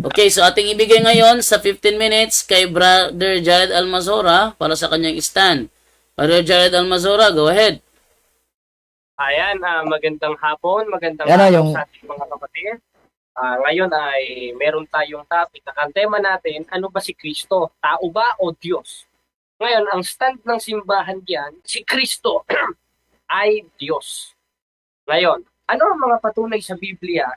Okay, so ating ibigay ngayon sa 15 minutes kay Brother Jared Almazora para sa kanyang stand. Brother Jared Almazora, go ahead. Ayan, magandang hapon, magandang Yan araw yung sa ating mga kapatid. Ngayon ay meron tayong topic na ang tema natin, ano ba si Kristo? Tao ba o Diyos? Ngayon, ang stand ng simbahan diyan, si Kristo ay Diyos. Ngayon, ano ang mga patunay sa Biblia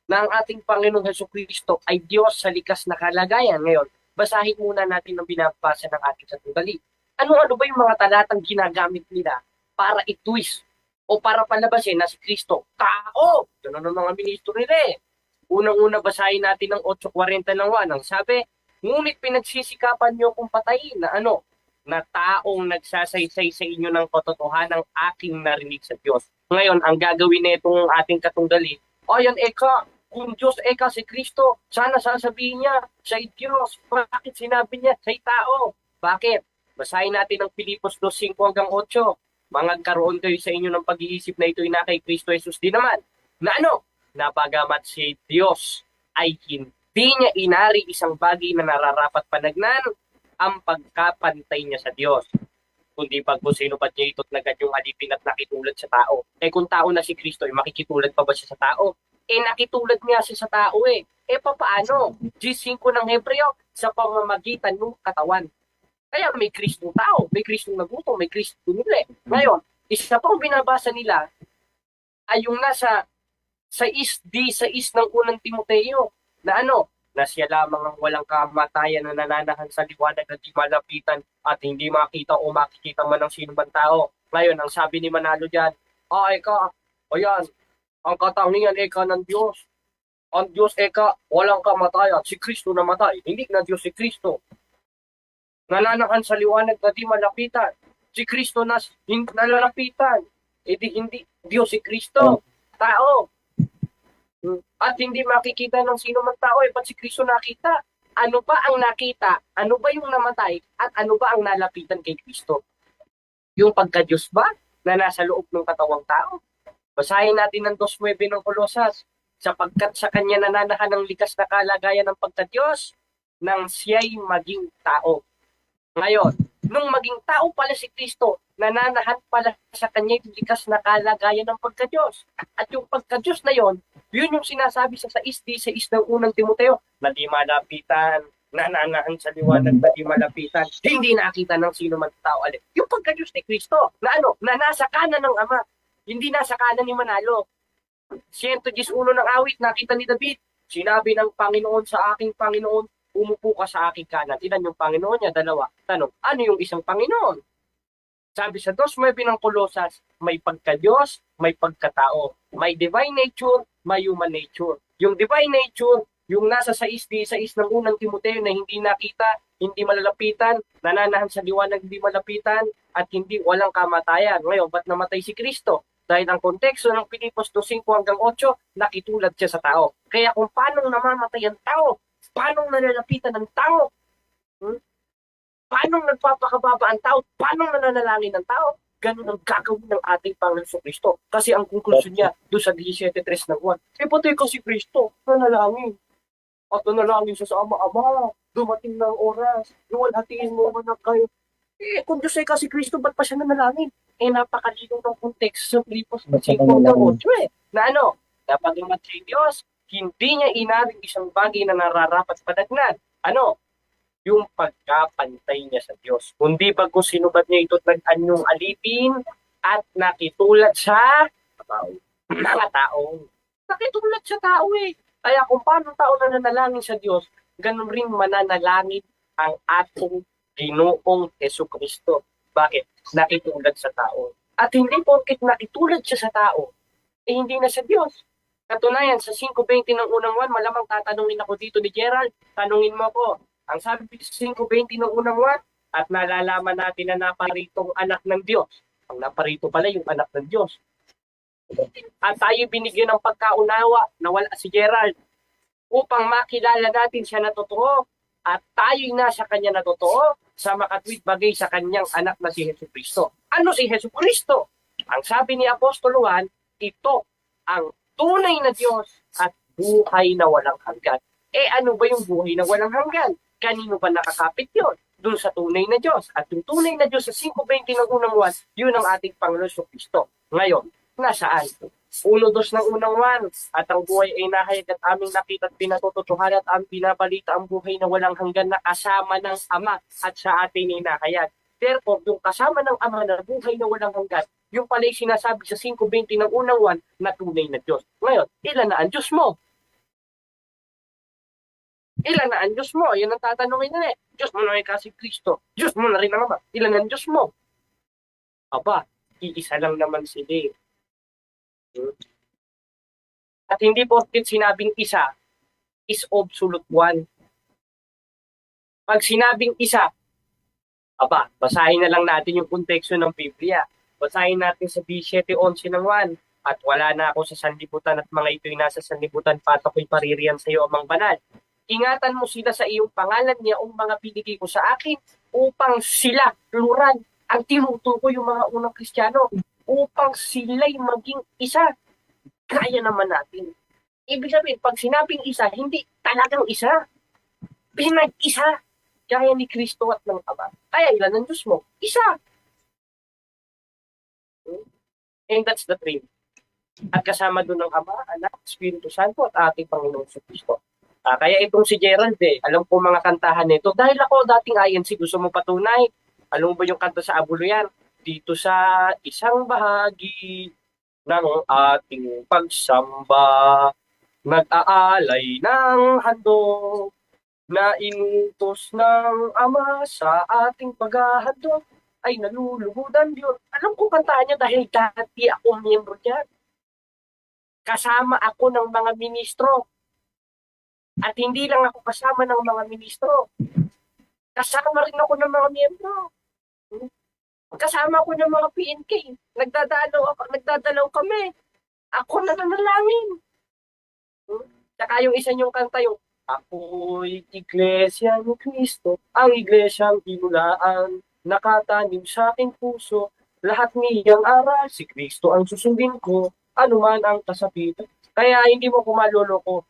na ang ating Panginoong Hesukristo ay Diyos sa likas na kalagayan? Ngayon, basahin muna natin ang binabasa ng ating sandali. Ano-ano ba yung mga talatang ginagamit nila para i-twist o para palabasin na si Kristo tao? Ito na ng mga ministro nila eh. Unang-una basahin natin ng 8:40 ng 1. Ang sabi, ngunit pinagsisikapan niyo kung patayin na ano? Na taong nagsasaysay sa inyo ng katotohanang aking narinig sa Diyos. Ngayon, ang gagawin nitong ating katunggali, ayan eka, kung Diyos eka si Kristo, sana sasabihin niya, siya'y Diyos. Bakit sinabi niya, siya'y tao? Bakit? Basahin natin ang Pilipos 2:5-8. Mangagkaroon kayo sa inyo ng pag-iisip na ito'y na kay Kristo Jesus din naman. Na ano? Na bagamat si Diyos ay hindi niya inari isang bagay na nararapat panagnan ang pagkapantay niya sa Diyos. Kundi pag kung sino pa niya ito't nagad yung alipin at nakitulad sa tao. Eh kung tao na si Kristo, makikitulad pa ba siya sa tao? Eh nakitulad nga siya sa tao eh. Eh papaano? G5 ng Hebreo, sa pamamagitan ng katawan. Kaya may Kristong tao, may Kristong nagutom, may Kristong nila. Ngayon, isa pang binabasa nila ay yung nasa sa is ng unang Timoteo na ano, na siya lamang ang walang kamatayan na nananahan sa liwanag na di malapitan at hindi makita o makikita man ng sino man tao. Ngayon, ang sabi ni Manalo dyan, eka, ayan, ang katangian eka ng Diyos. Ang Diyos eka, walang kamatayan. Si Kristo namatay. Hindi na Diyos si Kristo. Nananahan sa liwanag na di malapitan. Si Kristo na nalalapitan. E di hindi Diyos si Kristo. Tao. At hindi makikita ng sino man tao ba't si Kristo nakita? Ano ba ang nakita? Ano ba yung namatay? At ano ba ang nalapitan kay Kristo? Yung pagka-Diyos ba na nasa loob ng katawang tao? Basahin natin ng 2:9 ng Kolosas. Sapagkat sa kanya nananahan ng likas na kalagayan ng pagka-Diyos nang siya'y maging tao. Ngayon, nung maging tao pala si Kristo, nananahan pala sa kanya yung likas na kalagayan ng pagka-Diyos. At yung pagka-Diyos na yon, yun yung sinasabi sa 6:16 ng unang Timoteo, na di malapitan, nananahan sa liwanag na di malapitan, hindi nakita ng sino man tao alin. Yung pagka-Diyos ni Kristo, na ano, na nasa kanan ng Ama, hindi nasa kanan ni Manalo. 111 ng awit, nakita ni David, sinabi ng Panginoon sa aking Panginoon, umupo ka sa aking kanan. Ilan yung Panginoon niya? Dalawa. Tanong, ano yung isang Panginoon? Sabi sa 2:9 ng Kolosas, may pagka-Diyos, may pagkatao. May divine nature, may human nature. Yung divine nature, yung nasa 6:16 ng unang Timoteo na hindi nakita, hindi malalapitan, nananahan sa liwanag, hindi malapitan, at hindi walang kamatayan. Ngayon, ba't namatay si Kristo? Dahil ang konteksto ng Pilipos 2:5-8, nakitulad siya sa tao. Kaya kung paano namamatay ang tao, paano nalalapitan ng tao, paano nagpapakababa ang tao, paano nananalangin ng tao, ganun ang gagawin ng ating Panginoon Kristo. Kasi ang conclusion niya doon sa 17:3 ng 1, patay ko si Kristo, nanalangin. At nanalangin siya sa Ama, dumating na ang oras, luwalhatiin mo anak kayo. Kung Diyos ay kasi Kristo, ba't pa siya nanalangin? Napakalino ng konteks sa Filipos 5:8 na ano, napagamat si Diyos, hindi niya inaring isang bagay na nararapat panagnan. Ano? Yung pagkapantay niya sa Diyos. Kundi kung sinubat niya ito't nag-anyong alipin at nakitulad sa mga tao. Nakitulad sa tao eh. Kaya kung paano tao na nanalangin sa Diyos, ganun rin mananalangin ang ating Ginoong Hesukristo. Bakit? Nakitulad sa tao. At hindi porket nakitulad siya sa tao, hindi na siya Diyos. Katunayan, sa 5:20 ng unang 1, malamang tatanungin ako dito ni Gerald, tanungin mo ko. Ang sabi sa 5:20 ng unang 1, at nalalaman natin na naparitong anak ng Diyos. Ang naparito pala yung anak ng Diyos. At tayo binigyan ng pagkaunawa na wala si Gerald upang makilala natin siya na totoo at tayo'y nasa kanya na totoo sa makatwid bagay sa kanyang anak na si Hesukristo. Ano si Hesukristo? Ang sabi ni Apostol Juan, ito ang tunay na Diyos at buhay na walang hanggan. Ano ba yung buhay na walang hanggan? Kanino ba nakakapit yon? Doon sa tunay na Diyos. At yung tunay na Diyos sa 5:20 ng unang 1, yun ang ating Panginoon Kristo. Ngayon, nasaan? 1:2 ng unang 1, at ang buhay ay nahayag at aming nakita at pinatututuhan at ang binabalita ang buhay na walang hanggan na kasama ng Ama at sa atin ay nahayag. Therefore, yung kasama ng Ama na buhay na walang hanggan, yung pala yung sinasabi sa 5:20 ng unang 1 na tunay na Diyos. Ngayon, ilan na ang Diyos mo? Ilan na ang Diyos mo? Yan ang tatanungin nila eh. Diyos mo na rin kasi Kristo. Diyos mo na rin ang Ama. Ilan ang Diyos mo? Aba, iisa lang naman sila eh. At hindi porket sinabing isa is absolute one. Pag sinabing isa, aba, basahin na lang natin yung konteksto ng Biblia. Basahin natin sa 17:11 ng 1. At wala na ako sa sanlibutan at mga ito'y nasa sanlibutan, pato ko'y paririyan sa iyo, Amang Banal. Ingatan mo sila sa iyong pangalan niya o mga binigay ko sa akin upang sila, plural, ang tinutukoy yung mga unang Kristiyano, upang sila'y maging isa. Kaya naman natin. Ibig sabihin, pag sinabing isa, hindi talagang isa. Pinag-isa. Kaya ni Kristo at ng Ama. Kaya ilan ang Diyos mo? Isa. And that's the Trinity. At kasama doon ng Ama, Anak, Espiritu Santo at ating Panginoon sa Kristo. Kaya itong si Gerald alam ko mga kantahan nito. Dahil ako dating INC, gusto mo patunay. Alam mo ba yung kanta sa Abulo yan? Dito sa isang bahagi ng ating pagsamba, nag-aalay ng handog, na inutos ng Ama sa ating paghahandog, ay naluluhudan yun. Alam ko kantahan niya dahil dati ako miyembro dyan. Kasama ako ng mga ministro. At hindi lang ako kasama ng mga ministro. Kasama rin ako ng mga miyembro. Kasama ako ng mga PNK. Nagdadalaw kami. Ako na nanalangin. Tsaka yung isa niyong kanta, yung ako'y iglesia ni Kristo, ang iglesyang pinulaan, nakatanim sa aking puso, lahat niyang aral, si Kristo ang susundin ko, anuman ang kasapitan. Kaya hindi mo ko maloloko.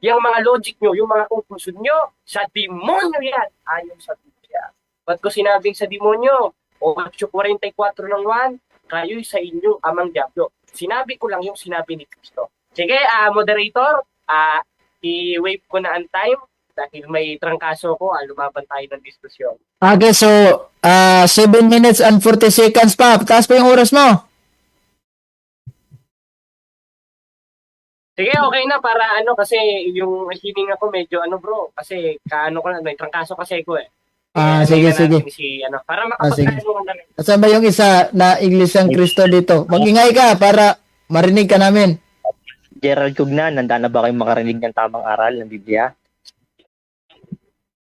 Yung mga logic nyo, yung mga conclusion nyo, sa demonyo yan, ayon sa Biblia. Ba't ko sinabing sa demonyo? 8:44 ng 1, kayo'y sa inyong amang diablo. Sinabi ko lang yung sinabi ni Kristo. Sige, moderator, i-wave ko na ang time dahil may trangkaso ko, lumaban tayo ng diskusyon. Okay, so 7 minutes and 40 seconds pa. Taas pa yung oras mo. Sige, okay na para kasi yung hiling ako medyo bro, kasi ko na, may trangkaso kasi ko eh. Sige, sige. Para sige. makapagkano na lang. Asan ba yung isa na Iglesiang Cristo dito? Mag-ingay ka para marinig ka namin. Gerald Cugnan, nanda na ba kayong makarinig ng tamang aral ng Biblia?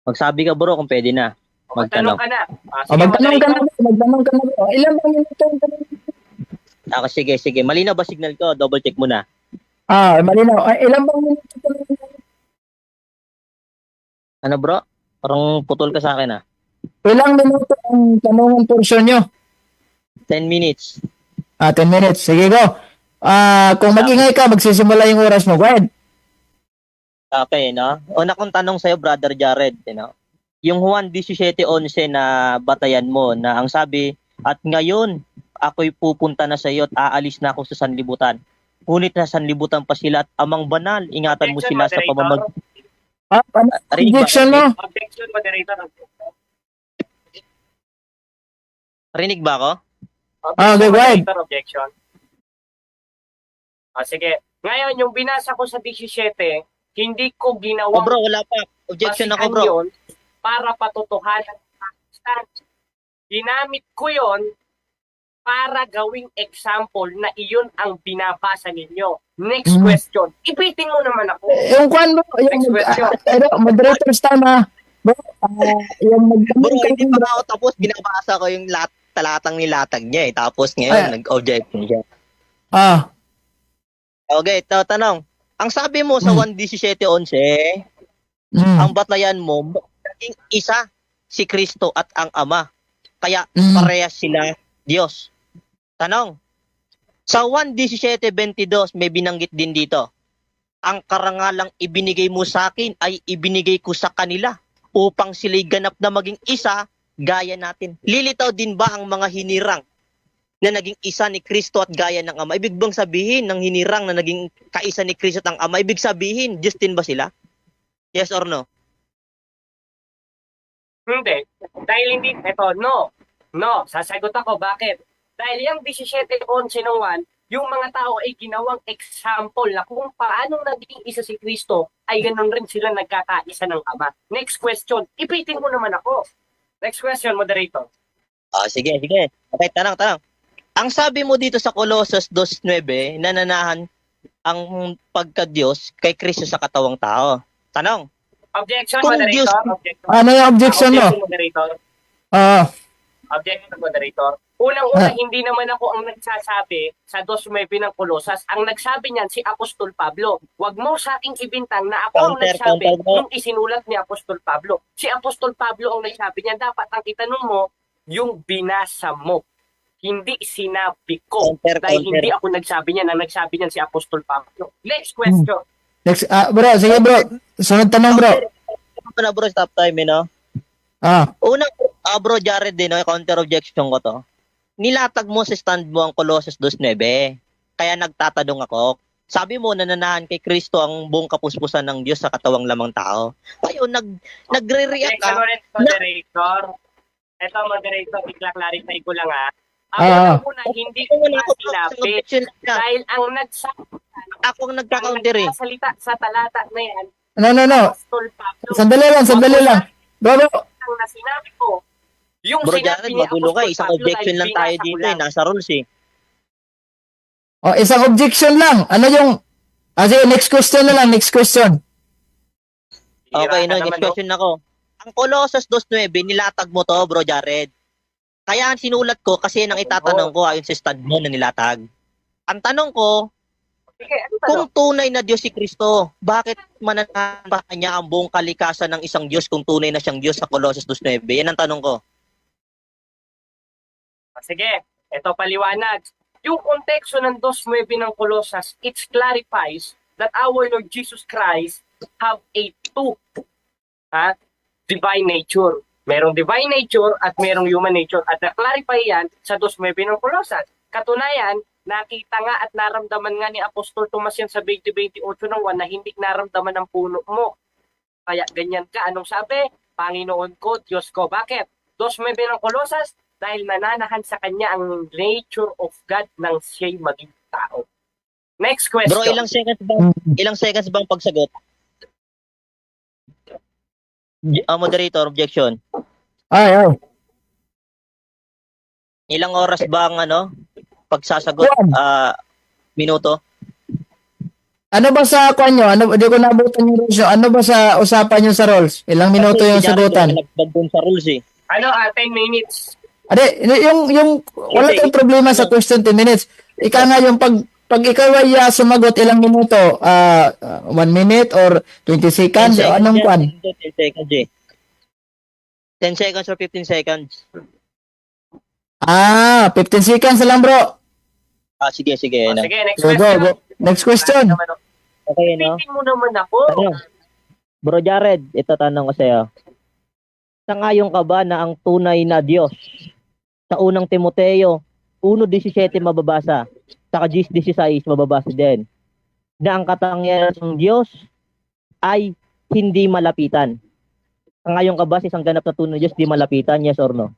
Magsabi ka bro kung pwede na. Magtanong ka na. Magtanong ka na. Magtanong ka na. Ilan ba yung tanong? Sige. Malinaw ba signal ko? Double check muna. Malinaw. Ilan bang minuto? Ano bro? Parang putol ka sa akin Ilang minuto ang tanungan portion nyo? 10 minutes. 10 minutes. Sige, go. Kung mag-ingay ka, magsisimula yung oras mo. Go ahead. Okay, no? Una kong tanong sa'yo, Brother Jared, yung Juan 17:11 na batayan mo, na ang sabi, at ngayon, ako'y pupunta na sa iyo at aalis na ako sa sanlibutan. Ngunit sa sanlibutan pa sila at Amang Banal, ingatan mo sila sa pamamag... Objection mo? Objection, moderator. Rinig ba ako? Okay, go ahead. Objection. Sige. Ngayon, yung binasa ko sa 17, hindi ko ginawang bro, wala pa. Objection ako, bro. yun para patotohanan ang stance. Ginamit ko yon para gawing example na iyon ang binabasa ninyo. Next question. Ipitin mo naman ako. Yung kwan mo, Next question. moderators tama. Bro, Bro, hindi pa ako tapos, binabasa ko yung talatang nilatag niya Tapos ngayon, nag-objection siya. Okay, tanong. Ang sabi mo sa 1:17:11, ang batayan mo, naging isa si Kristo at ang Ama. Kaya parehas sila Diyos. Tanong. Sa 1:17:22 may binanggit din dito. ang karangalang ibinigay mo sa akin ay ibinigay ko sa kanila upang sila'y ganap na maging isa gaya natin. Lilitaw din ba ang mga hinirang na naging isa ni Kristo at gaya ng Ama? Ibig bang sabihin ng hinirang na naging kaisa ni Kristo at ang Ama, ibig sabihin, Diyos din ba sila? Yes or no? Hindi. Dahil hindi, eto, no. No, sasagot ako. Bakit? Dahil yung 17:11 ng 1, yung mga tao ay ginawang example na kung paano naging isa si Kristo, ay ganun rin sila nagkakaisa ng Ama. Next question. Ipitin mo naman ako. Next question, moderator. Sige. Okay, tanong. Ang sabi mo dito sa Colossus 2:9, nananahan ang pagka-Diyos kay Kristo sa katawang tao. Tanong, Objection, Kung moderator. Diyos- Objection. Ano yung objection mo? Objection, moderator. Ah, Objection, moderator. Unang-una, Ah. hindi naman ako ang nagsasabi sa 2:9 ng Colosas. Ang nagsabi niyan si Apostol Pablo. Huwag mo sa aking ibintang na ako ang Counter, nagsabi counter mo. nung isinulat ni Apostol Pablo. Si Apostol Pablo ang nagsabi niyan. Dapat ang itanong mo, yung binasa mo. Hindi sinabi ko. Counter. Dahil hindi ako nagsabi niyan. Ang nagsabi niyan si Apostol Pablo. Next question. next, bro, sige bro. Sunod tanong bro. Ito na bro, stop time, no? Ah, Unang, bro, Jared din, no? Counter objection ko to. Nilatag mo sa stand mo ang Colossus 2:9. Kaya nagtatanong ako, sabi mo nananahan kay Kristo ang buong kapuspusan ng Diyos sa katawang lamang tao. Ayun, nagre-react Objection ka. ulit, moderator. Ito, moderator, i-clarify ko lang ha. Ah. Ako na hindi Ako ko na na ako, sinabi. objection na. Dahil ang nagsabi, Ako ang nagka-counter eh. nagsasalita sa talata na yan, no. Apostol Pablo. Sandali lang. Bro, Ang na sinabi ko, yung Bro, sinabi Jared, ni magulo ka. Apostol Isang Pablo objection dahil lang tayo binasa ko dito lang. eh. Nasa rules eh. oh, isang objection lang. Ano yung, sige, next question na lang, next question. Okay, Hira ka no, next naman, question ako. Ang Colossus 2:9, nilatag mo to, bro, Jared. Kaya ang sinulat ko kasi nang itatanong ko ayon sa stand mo na nilatag. Ang tanong ko, Sige, ano ba, kung tunay na Diyos si Kristo, bakit mananahan pa niya ang buong kalikasan ng isang Diyos kung tunay na siyang Diyos sa Colossus 2:9? Yan ang tanong ko. Sige, ito paliwanag. Yung konteksto ng 2:9 ng Colossus, it clarifies that our Lord Jesus Christ have a divine nature. Merong divine nature at merong human nature. At na-clarify yan sa 2:9 ng Colossus. Katunayan, nakita nga at naramdaman nga ni Apostol Tomas yan sa 20:28 ng 1 na hindi naramdaman ng puno mo. Kaya ganyan ka. Anong sabi? Panginoon ko, Diyos ko. Bakit? 2:9 ng Colossus, dahil nananahan sa kanya ang nature of God nang siya'y maging tao. Next question. Bro, ilang seconds bang pagsagot? Moderator, objection. Ay. Ilang oras ba ang pagsasagot? Minuto? Ano ba sa kanyo? Di ko nabutan yung rules. Ano ba sa usapan nyo sa rules? Ilang minuto yung sagutan? Nagbag dun sa rules eh. 10 minutes. Ade, yung wala tayong problema sa question 10 minutes. Ika nga yung pag ikaw ay sumagot ilang minuto, 1 minute or 20 seconds o anong kwan? 10 seconds eh. 10 seconds or 15 seconds. 15 seconds lang bro. Sige. Sige, next Go. question. Next question. Okay, no? Pitin mo naman ako. Tanong. Bro Jared, ito tanong ko sa'yo. Sangayon ka ba na ang tunay na Diyos sa unang Timoteo 1:17 mababasa, saka 10:16 mababasa din, na ang katangian ng Diyos ay hindi malapitan? Sangayon ka ba sa isang ganap na tunay na Diyos di malapitan, yes or no?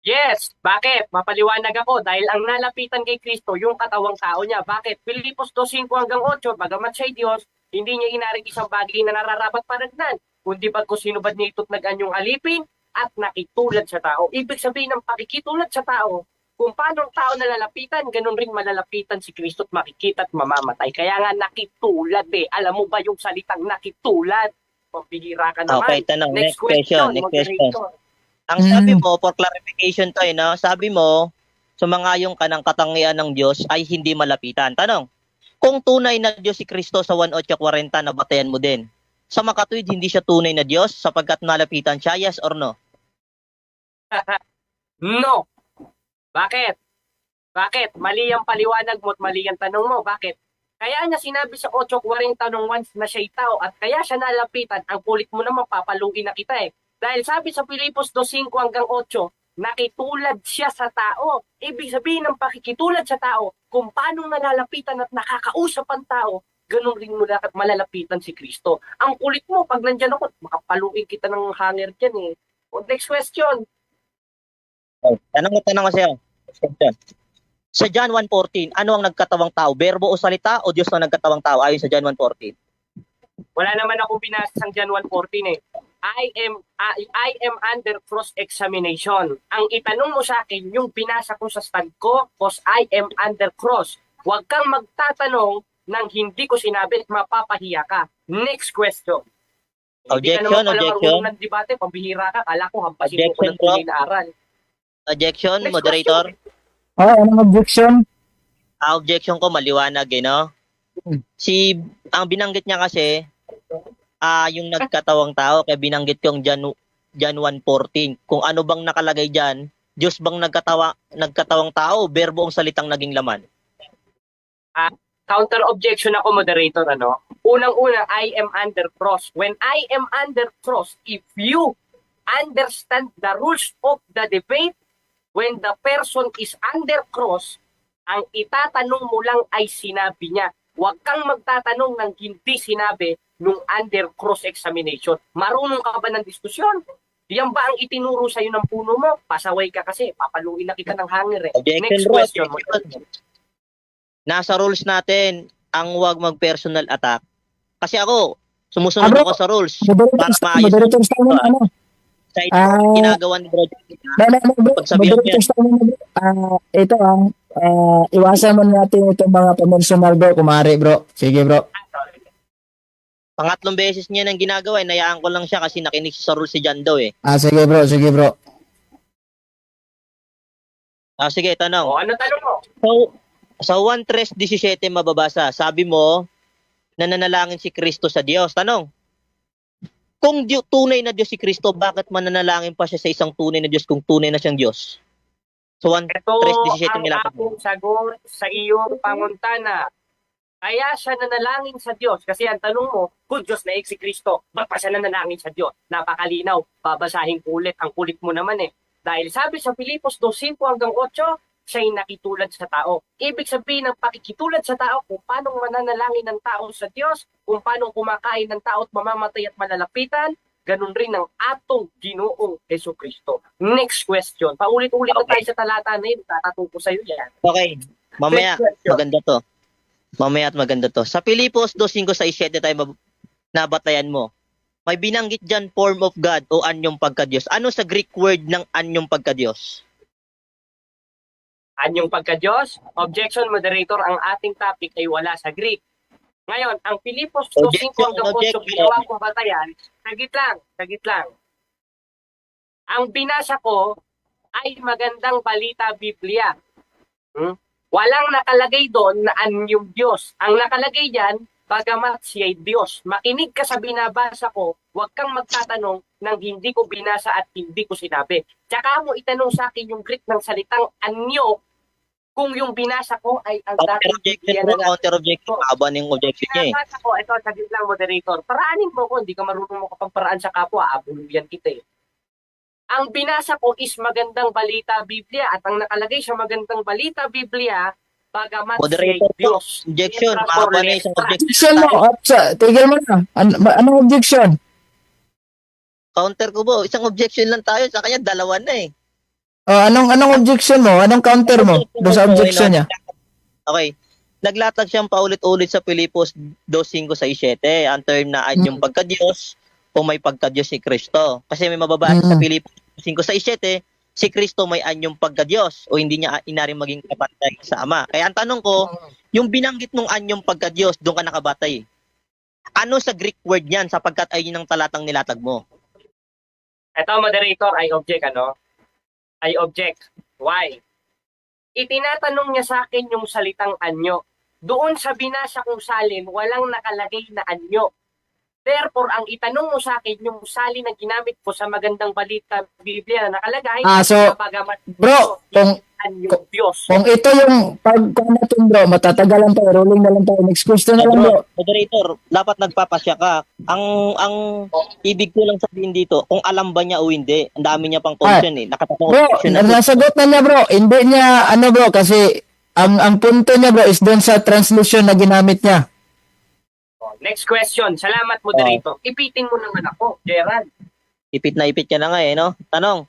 Yes. Bakit? Mapaliwanag ako. Dahil ang nalapitan kay Kristo, yung katawang tao niya. Bakit? Pilipos 2:5-8, bagamat siya'y Diyos, hindi niya inaring isang bagay na nararapat paragnan, kundi bagko sinubad niya ito't nag-anyong alipin at nakitulad sa tao. Ibig sabihin ng pakikitulad sa tao, kung paano ang tao nalalapitan, ganun rin malalapitan si Kristo at makikita at mamamatay. Kaya nga nakitulad eh. Alam mo ba yung salitang nakitulad? Pambihira ka naman. Okay, tanong. Next question. moderator. Ang sabi mo, for clarification to, no? Sabi mo, sumangayon ka ng katangian ng Diyos ay hindi malapitan. Tanong, kung tunay na Diyos si Kristo sa 1:40, nabatayan mo din. Sa makatuwid, hindi siya tunay na Diyos sapagkat nalapitan siya, yes or no? No. Bakit? Mali ang paliwanag mo at mali ang tanong mo. Bakit? Kaya niya sinabi sa 8:40 nung once na siya'y tao at kaya siya nalapitan, ang kulit mo naman papaluin na kita eh. Dahil sabi sa Filipos 2:5-8, nakitulad siya sa tao. Ibig sabihin ng pakikitulad sa tao, kung paano nalalapitan at nakakausap ang tao, ganun rin mo malalapitan si Kristo. Ang kulit mo, pag nandyan ako, makapaluin kita ng hanger dyan eh. O, next question. Tanong ko sa'yo. Question. Sa John 1:14, ano ang nagkatawang tao? Berbo o salita o Diyos na nagkatawang tao ayon sa John 1:14? Wala naman akong binasa sa John 1:14 eh. I am under cross-examination. Ang itanong mo sa akin, yung binasa ko sa stand ko, cause I am under cross. Huwag kang magtatanong nang hindi ko sinabi at mapapahiya ka. Next question. Hindi ka naman pala marunong ng debate, pambihira ka. Kala ko hampasin mo ko ng tunay na aral. Objection, Next moderator. question. Anong objection? Objection ko maliwanag no? Ang binanggit niya kasi yung nagkatawang tao, kaya binanggit ko yung John 1:14. Kung ano bang nakalagay diyan, Diyos bang nagkatawang tao, berbo ang salitang naging laman? Counter objection ako, moderator, ano? Unang-una, I am under cross. When I am under cross, if you understand the rules of the debate, when the person is under cross, ang itatanong mo lang ay sinabi niya. Huwag kang magtatanong ng hindi sinabi nung under cross examination. Marunong ka ba ng diskusyon? Yan ba ang itinuro sa'yo ng puno mo? Pasaway ka kasi, papaluin na kita ng hanger eh. Objection, Next bro. question. Nasa rules natin ang huwag mag-personal attack. Kasi ako, sumusunod ako sa rules para maayos. Moderator sa ano? Sa ginagawa ni Bro. Pagsabihan niya. Ito iwasan mo natin itong mga promotional bro, kumari bro. Sige bro. Pangatlong beses niya nang ginagawa, nayaan ko lang siya kasi nakinig sa rules si John daw eh. Sige bro, sige bro. Sige, tanong. O, ano tanong mo? Sa 1:3:17 mababasa, sabi mo, nananalangin si Kristo sa Diyos. Tanong, kung tunay na Diyos si Kristo, bakit mananalangin pa siya sa isang tunay na Diyos kung tunay na siyang Diyos? So Ito 1:3:17 ang nila. aking sagot sa iyong panguntana. Kaya siya nanalangin sa Diyos. Kasi ang tanong mo, kung Diyos na si Kristo, ba't pa siya nanalangin sa Diyos? Napakalinaw. Babasahin ko ulit. Ang kulit mo naman eh. Dahil sabi sa Filipos 2:5-8, siya'y nakitulad sa tao. Ibig sabihin ng pakikitulad sa tao kung paano mananalangin ng tao sa Diyos, kung paano kumakain ng tao at mamamatay at malalapitan, ganun rin ang atong Ginoong Jesucristo. Next question. Paulit-ulit na tayo sa talata na yun. Tatatong ko sa'yo yan. Okay, mamaya, maganda to. Mamaya at maganda to. Sa Filipos 2:5-7 tayo nabatayan mo. May binanggit dyan form of God o anyong pagka-Diyos. Ano sa Greek word ng anyong pagka-Diyos? Anyong pagka-Diyos? Objection, moderator, ang ating topic ay wala sa Greek. Ngayon, ang Filipos 2:5-8 ginawa kong batayan, sagit lang. Ang binasa ko ay magandang balita Biblia. Walang nakalagay doon na anyong Diyos. Ang nakalagay diyan, bagamat siya'y Diyos. Makinig ka sa binabasa ko, huwag kang magtatanong ng hindi ko binasa at hindi ko sinabi. Tsaka mo itanong sa akin yung Greek ng salitang anyo kung yung binasa ko ay ang dating Biblia na Counter-objection. Haba ng objection niya eh. binasa ko, ito, saglit lang, moderator. Paraanin mo ko, hindi ka marunong mo kapag paraan sa kapwa, abuluyan kita eh. Ang binasa ko is magandang balita Biblia at ang nakalagay sa magandang balita Biblia, bagamat siya'y Moderator, Diyos. objection. Haba na isang objection. Objection mo. Tigil mo na. Anong objection? Counter ko po. Isang objection lang tayo. Sa kanya, dalawa na eh. Anong objection mo? Anong counter mo doon sa objection niya? Okay. Naglatag siyang paulit-ulit sa Filipos 2:5-7 ang term na anyong pagka-Diyos o may pagka-Diyos si Kristo. Kasi may mababasa sa Filipos 5:7, si Kristo may anyong pagka-Diyos o hindi niya inaring maging kapatid sa Ama. Kaya ang tanong ko, yung binanggit ng anyong pagka-Diyos, doon ka nakabatay. Ano sa Greek word niyan sapagkat ay yun ang talatang nilatag mo? Ito, moderator, I object, I object. Why? Itinatanong niya sa akin yung salitang anyo. Doon sa binasa kong salin, walang nakalagay na anyo. Therefore, Therefore, ang itanong mo sa akin, yung salin na ginamit ko sa magandang balita Biblia na nakalagay, So, bagamat bro, yung Diyos. kung ito yung pagkuha natin, bro, matatagalan tayo, rolling na lang tayo. Next question na lang, bro. Moderator, dapat nagpapasya ka. Ang ibig ko lang sabihin dito, kung alam ba niya o hindi, ang dami niya pang question eh. Nakatapos Bro, question na. nasagot na niya, bro. Hindi niya, bro, kasi ang punto niya, bro, is doon sa translation na ginamit niya. Next question. Salamat, moderator. Ipitin mo naman ako, Gerald. Ipit na ipit ka na nga eh, no? Tanong.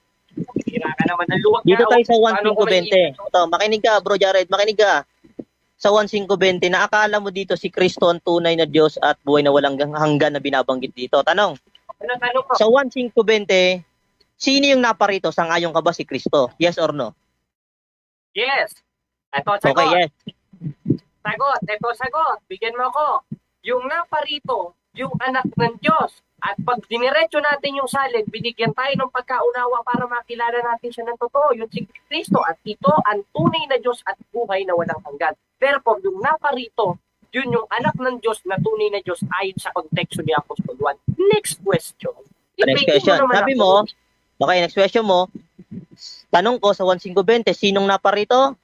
Hira ka naman ng luwag Dito tayo sa Paano ko 1.520. Ito, makinig ka, bro Jared, makinig ka. Sa 1.520, naakala mo dito si Kristo ang tunay na Diyos at buhay na walang hanggan na binabanggit dito. Tanong. Ano tanong ko? Sa 1.520, sino yung naparito? Sangayon ka ba si Kristo? Yes or no? Yes. Ito, sagot. Okay, yes. Sagot. Ito, sagot. Bigyan mo ako. Yung naparito, yung anak ng Diyos. At pag diniretso natin yung salin, binigyan tayo ng pagkaunawa para makilala natin siya ng totoo. Yun si Kristo. At ito ang tunay na Diyos at buhay na walang hanggan. Therefore, yung naparito, yun yung anak ng Diyos na tunay na Diyos ayon sa konteksto ni Apostol Juan. Next question. Next question. Sabi mo, okay, next question mo, tanong ko sa 1.520, sinong naparito?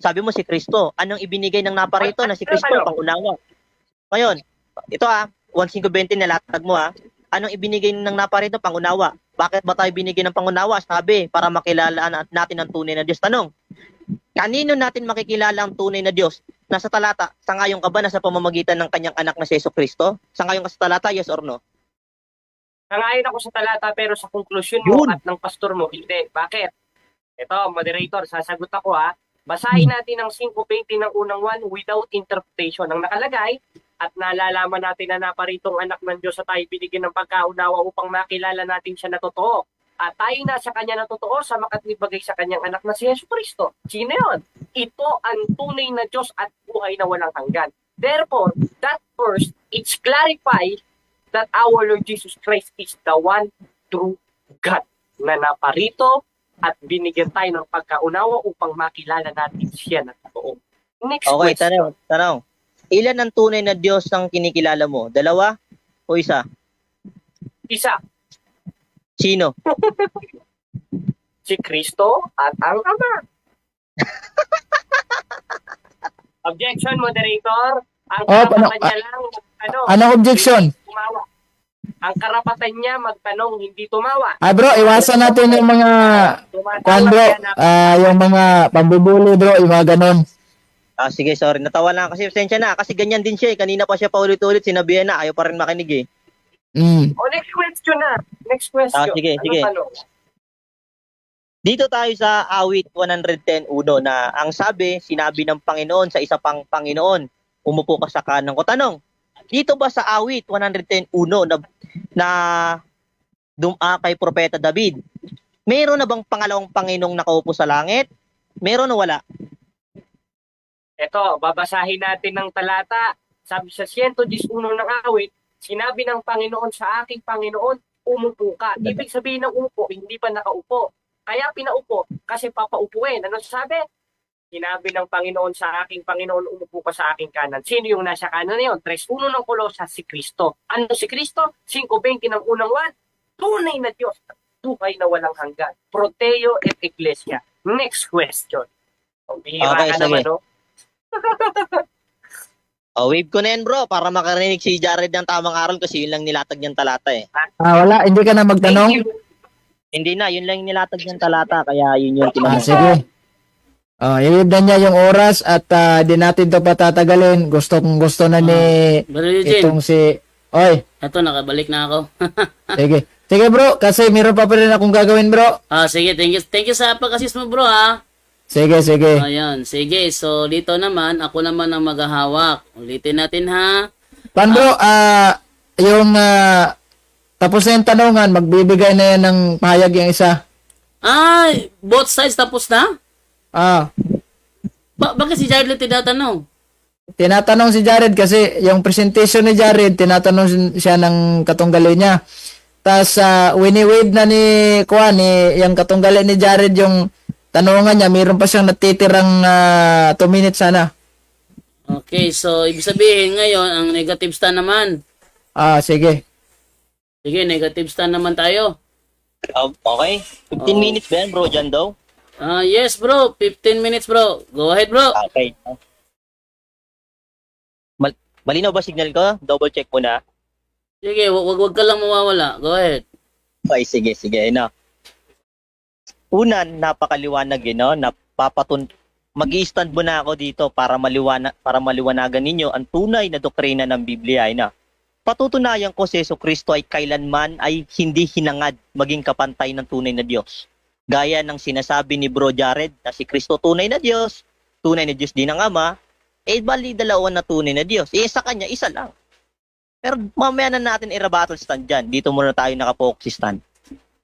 Sabi mo si Kristo. Anong ibinigay ng naparito na si Kristo? Pangunawa. Ngayon, ito 1.520 nalatag mo Anong ibinigay ng naparito? Pangunawa. Bakit ba tayo binigay ng pangunawa? Sabi, para makilala natin ang tunay na Diyos. Tanong, kanino natin makikilala ang tunay na Diyos? Nasa talata, sangayon ka ba na sa pamamagitan ng kanyang anak na si Yesu Kristo? Sangayon ka sa talata, yes or no? Sangayon ako sa talata pero sa konklusyon mo at ng pastor mo, hindi. Bakit? Ito, moderator, sasagot ako Basahin natin ang 5.20 ng unang 1 without interpretation. Ang nakalagay, at nalalaman natin na naparitong anak ng Diyos sa tayo binigyan ng pagkaunawa upang makilala natin siya na totoo. At tayo na sa kanya na totoo sa makatlibagay sa kanyang anak na si Yesu Kristo. Sino yun? Ito ang tunay na Diyos at buhay na walang hanggan. Therefore, that verse, it's clarified that our Lord Jesus Christ is the one true God na naparito at binigyan tayo ng pagkaunawa upang makilala natin siya na totoo. Next Okay, question. tanong. Ilan ang tunay na Diyos ang kinikilala mo? 2 o 1? Isa, Sino? si Kristo at ang Ama. Objection, moderator. Ang karapatan niya lang magtanong. Anong objection? Tumawa. Ang karapatan niya magtanong, hindi tumawa. Bro, iwasan natin yung mga bro, yung mga pambubuli, bro, yung mga ganon. Sige, sorry. Natawa lang kasi pasensya na. Kasi ganyan din siya. Kanina pa siya paulit-ulit. Sinabihan na. Ayaw pa rin makinig Next question na. Next question. Sige. Tanong? Dito tayo sa awit 110.1 na ang sinabi ng Panginoon sa isa pang Panginoon, umupo ka sa kanan ko. Tanong, dito ba sa awit 110.1 na kay Propeta David, meron na bang pangalawang Panginoong nakaupo sa langit? Meron o wala? Ito, babasahin natin ng talata. Sabi sa 111 ng awit, sinabi ng Panginoon sa aking Panginoon, umupo ka. Ibig sabihin ng umupo, hindi pa nakaupo. Kaya pinaupo kasi papaupuin. Ano sabi? Sinabi ng Panginoon sa aking Panginoon, umupo ka sa aking kanan. Sino yung nasa kanan na yun? 3.1 ng Kolosas, si Kristo. Ano si Kristo? 5.20 ng unang 1. Tunay na Diyos at buhay na walang hanggan. Proteo et Ecclesia. Next question. Bihira Okay, ka naman, no? Wave ko na yan bro, para makarinig si Jared ng tamang aral kasi yun lang nilatag niyang talata Wala, hindi ka na magtanong? Thank you. Hindi na, yun lang nilatag niyang talata, kaya yun yung tinanong. Sige. Iibig na niya yung oras at di natin to patatagalin. Gusto na ni Brother Eugene, itong si... Oy, eto, nakabalik na ako. sige. Sige bro, kasi meron pa rin akong gagawin bro. Sige, thank you. Thank you sa pag-assist mo, bro, Sige. Ayun, sige. So, dito naman, ako naman ang maghahawak. Ulitin natin, ha? Pan bro, yung tapos na yung tanungan, magbibigay na yan ng pahayag yung isa. Both sides tapos na? Bakit si Jared lang tinatanong? Tinatanong si Jared kasi yung presentation ni Jared, tinatanong siya ng katunggali niya. Tapos, wini-wave na ni yung katunggali ni Jared yung tanungan niya, mayroon pa siyang natitirang 2 minutes sana. Okay, so ibig sabihin ngayon, ang negative stand naman. Sige. Sige, negative stand naman tayo. Okay. 15 Oo. minutes ba yan, bro, dyan daw? Yes, bro. 15 minutes, bro. Go ahead, bro. Okay. Malinaw ba signal ko? Double check mo na. Sige, wag ka lang mawawala. Go ahead. Okay, sige. No. Una, napakaliwanag no? Mag-i-stand muna ako dito para maliwanagan ninyo ang tunay na doktrina ng Biblia. No? Patutunayan ko si Jesucristo ay kailanman ay hindi hinangad maging kapantay ng tunay na Diyos. Gaya ng sinasabi ni Bro Jared na si Kristo tunay na Diyos din ang Ama, bali dalawa na tunay na Diyos. Sa kanya, isa lang. Pero mamaya na natin i-battle stand dyan. Dito muna tayo nakapokus stand.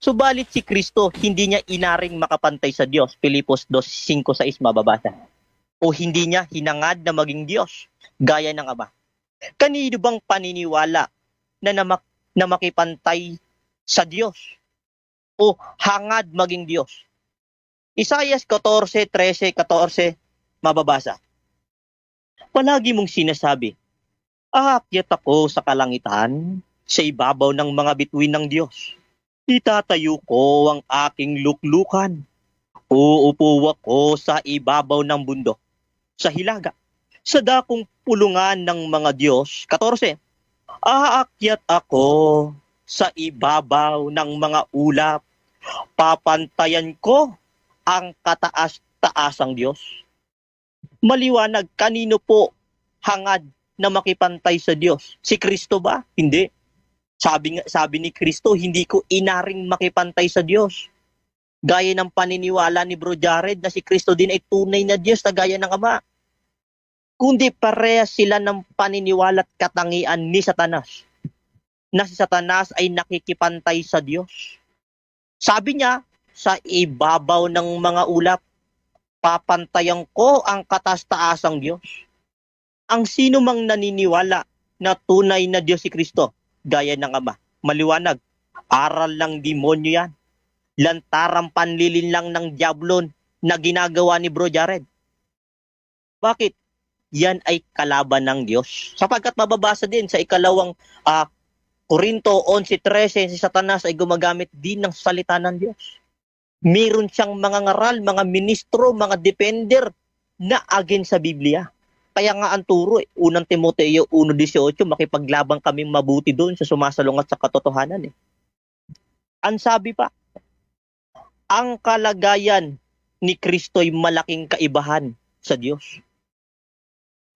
Subalit si Kristo, hindi niya inaring makapantay sa Diyos. Pilipos 2:5-6 mababasa. O hindi niya hinangad na maging Diyos, gaya ng Ama. Kanino bang paniniwala na makipantay sa Diyos? O hangad maging Diyos? Isaiah 14:13-14 mababasa. Palagi mong sinasabi, aakyat ako sa kalangitan, sa ibabaw ng mga bituin ng Diyos. Itatayo ko ang aking luklukan. Uupo ako sa ibabaw ng bundok, sa hilaga, sa dakong pulungan ng mga Diyos. 14. Aakyat ako sa ibabaw ng mga ulap. Papantayan ko ang kataas-taasang Diyos. Maliwanag, kanino po hangad na makipantay sa Diyos? Si Kristo ba? Hindi. Sabi ni Kristo, hindi ko inaring makipantay sa Diyos. Gaya ng paniniwala ni Bro Jared na si Kristo din ay tunay na Diyos na gaya ng Ama. Kundi parehas sila ng paniniwala at katangian ni Satanas. Na si Satanas ay nakikipantay sa Diyos. Sabi niya, sa ibabaw ng mga ulap, papantayan ko ang kataas-taasang Diyos. Ang sino mang naniniwala na tunay na Diyos si Kristo, gaya ng Ama, maliwanag, aral ng demonyo yan. Lantarang panlilin lang ng diablon na ginagawa ni Bro Jared. Bakit? Yan ay kalaban ng Diyos. Sapagkat mababasa din sa ikalawang Korinto 11:13, si Satanas ay gumagamit din ng salita ng Diyos. Meron siyang mga ngaral, mga ministro, mga defender na against sa Biblia. Kaya nga ang turo, unang Timoteo 1:18, makipaglaban kaming mabuti doon sa sumasalungat sa katotohanan. Ang sabi pa, ang kalagayan ni Kristo ay malaking kaibahan sa Diyos.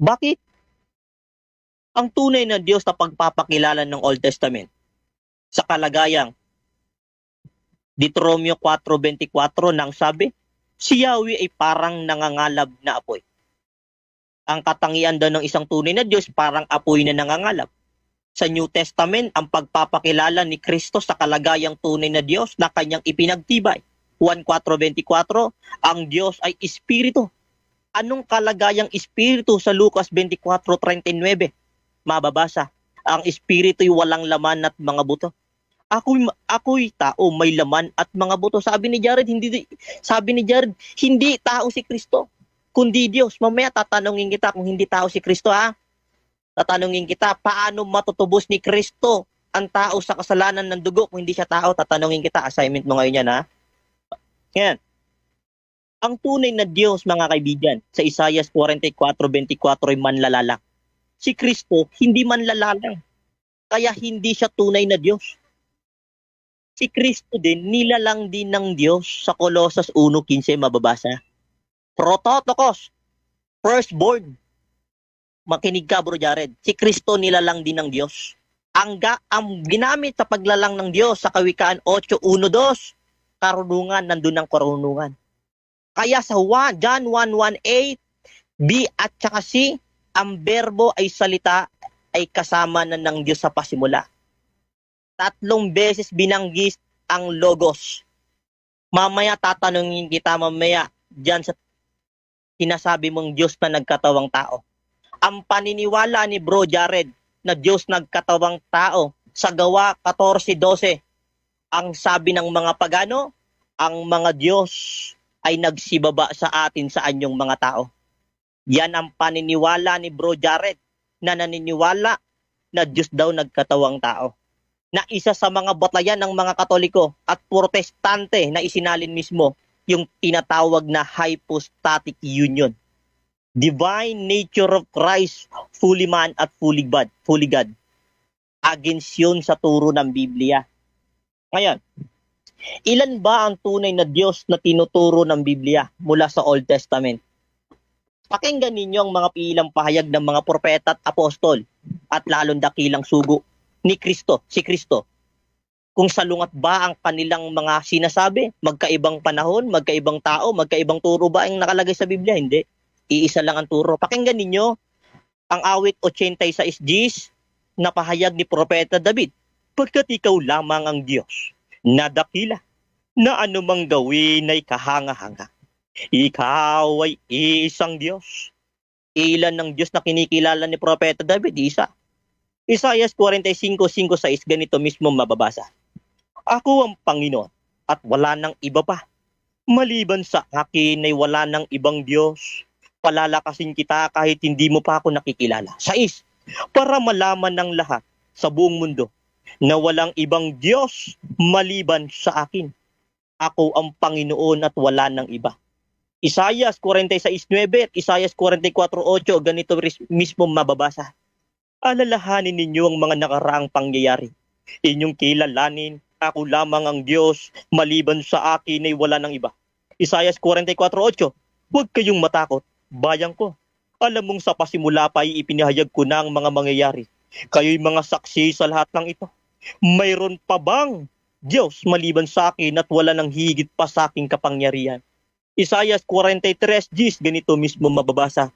Bakit? Ang tunay na Diyos na pagpapakilala ng Old Testament sa kalagayang Deuteronomio 4:24 nang sabi, si Yahweh ay parang nangangalab na apoy. Ang katangian daw ng isang tunay na Diyos parang apoy na nangangalab. Sa New Testament, ang pagpapakilala ni Kristo sa kalagayang tunay na Diyos na kanyang ipinagtibay. Juan 4:24, ang Diyos ay Espiritu. Anong kalagayang Espiritu sa Lucas 24:39? Mababasa, ang Espiritu ay walang laman at mga buto. Ako'y tao, may laman at mga buto. Sabi ni Jared, hindi tao si Kristo, kundi Diyos. Mamaya tatanungin kita kung hindi tao si Kristo, ha? Tatanungin kita, paano matutubos ni Kristo ang tao sa kasalanan ng dugo kung hindi siya tao? Tatanungin kita, assignment mo ngayon yan, ha? Yan. Ang tunay na Diyos, mga kaibigan, sa Isaiah 44:24 ay manlalala. Si Kristo, hindi manlalala. Kaya hindi siya tunay na Diyos. Si Kristo din, nilalang din ng Diyos sa Colossus 1:15 mababasa. Prototokos, firstborn. Makinig ka, Bro Jared. Si Kristo nilalang din ng Diyos. Ang ginamit sa paglalang ng Diyos sa Kawikaan 8:1-2, karunungan, nandun ang karunungan. Kaya sa John 1:1-8, B at saka C, ang berbo ay salita ay kasama na ng Diyos sa pasimula. 3 beses binanggit ang logos. Mamaya tatanungin kita dyan sa sinasabi mong Diyos na nagkatawang tao. Ang paniniwala ni Bro Jared na Diyos nagkatawang tao sa Gawa 14:12, ang sabi ng mga pagano, ang mga Diyos ay nagsibaba sa atin sa anyong mga tao. Yan ang paniniwala ni Bro Jared na naniniwala na Diyos daw nagkatawang tao. na isa sa mga batayan ng mga Katoliko at Protestante na isinalin mismo yung tinatawag na hypostatic union. Divine nature of Christ, fully man at fully God. Against yun sa turo ng Biblia. Ngayon, ilan ba ang tunay na Diyos na tinuturo ng Biblia mula sa Old Testament? Pakinggan ninyo ang mga pilang pahayag ng mga propeta at apostol at lalong dakilang sugo ni Kristo, si Kristo. Kung salungat ba ang kanilang mga sinasabi, magkaibang panahon, magkaibang tao, magkaibang turo ba ang nakalagay sa Biblia? Hindi. Iisa lang ang turo. Pakinggan ninyo ang awit 86 Gs na pahayag ni Propeta David. Pagkat ikaw lamang ang Diyos na dakila, na anumang gawin ay kahanga-hanga. Ikaw ay isang Diyos. Ilan ng Diyos na kinikilala ni Propeta David? Isa. Isaiah 45:5-6, ganito mismo mababasa. Ako ang Panginoon at wala nang iba pa. Maliban sa akin ay wala nang ibang Diyos. Palalakasin kita kahit hindi mo pa ako nakikilala. 6. Para malaman ng lahat sa buong mundo na walang ibang Diyos maliban sa akin. Ako ang Panginoon at wala nang iba. Isaiah 46:9 at Isaiah 44:8, ganito mismo mababasa. Alalahanin ninyo ang mga nakaraang pangyayari. Inyong kilalanin, ako lamang ang Diyos, maliban sa akin ay wala nang iba. Isaiah 44:8, huwag kayong matakot, bayan ko. Alam mong sa pasimula pa ay ipinahayag ko na ang mga mangyayari. Kayo'y mga saksi sa lahat ng ito. Mayroon pa bang Diyos maliban sa akin at wala nang higit pa sa aking kapangyarihan? Isaiah 43:10, ganito mismo mababasa.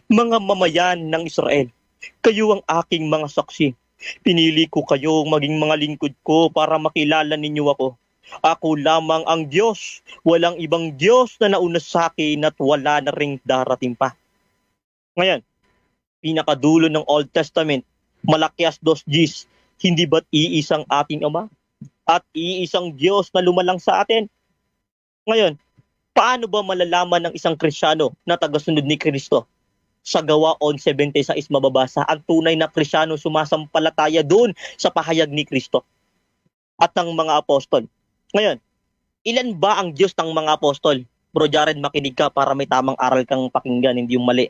Mga mamayan ng Israel, kayo ang aking mga saksi. Pinili ko kayo maging mga lingkod ko para makilala ninyo ako. Ako lamang ang Diyos. Walang ibang Diyos na nauna sa akin at wala na ring darating pa. Ngayon, pinakadulo ng Old Testament, Malakias 2:10, hindi ba't iisang ating Ama at iisang Diyos na lumalang sa atin? Ngayon, paano ba malalaman ng isang Kristiyano na tagasunod ni Kristo? Sa Gawa 11:26 mababasa, ang tunay na Kristiyano sumasampalataya doon sa pahayag ni Kristo at ng mga apostol. Ngayon, ilan ba ang Diyos ng mga apostol? Bro Jared, makinig ka para may tamang aral kang pakinggan, hindi yung mali.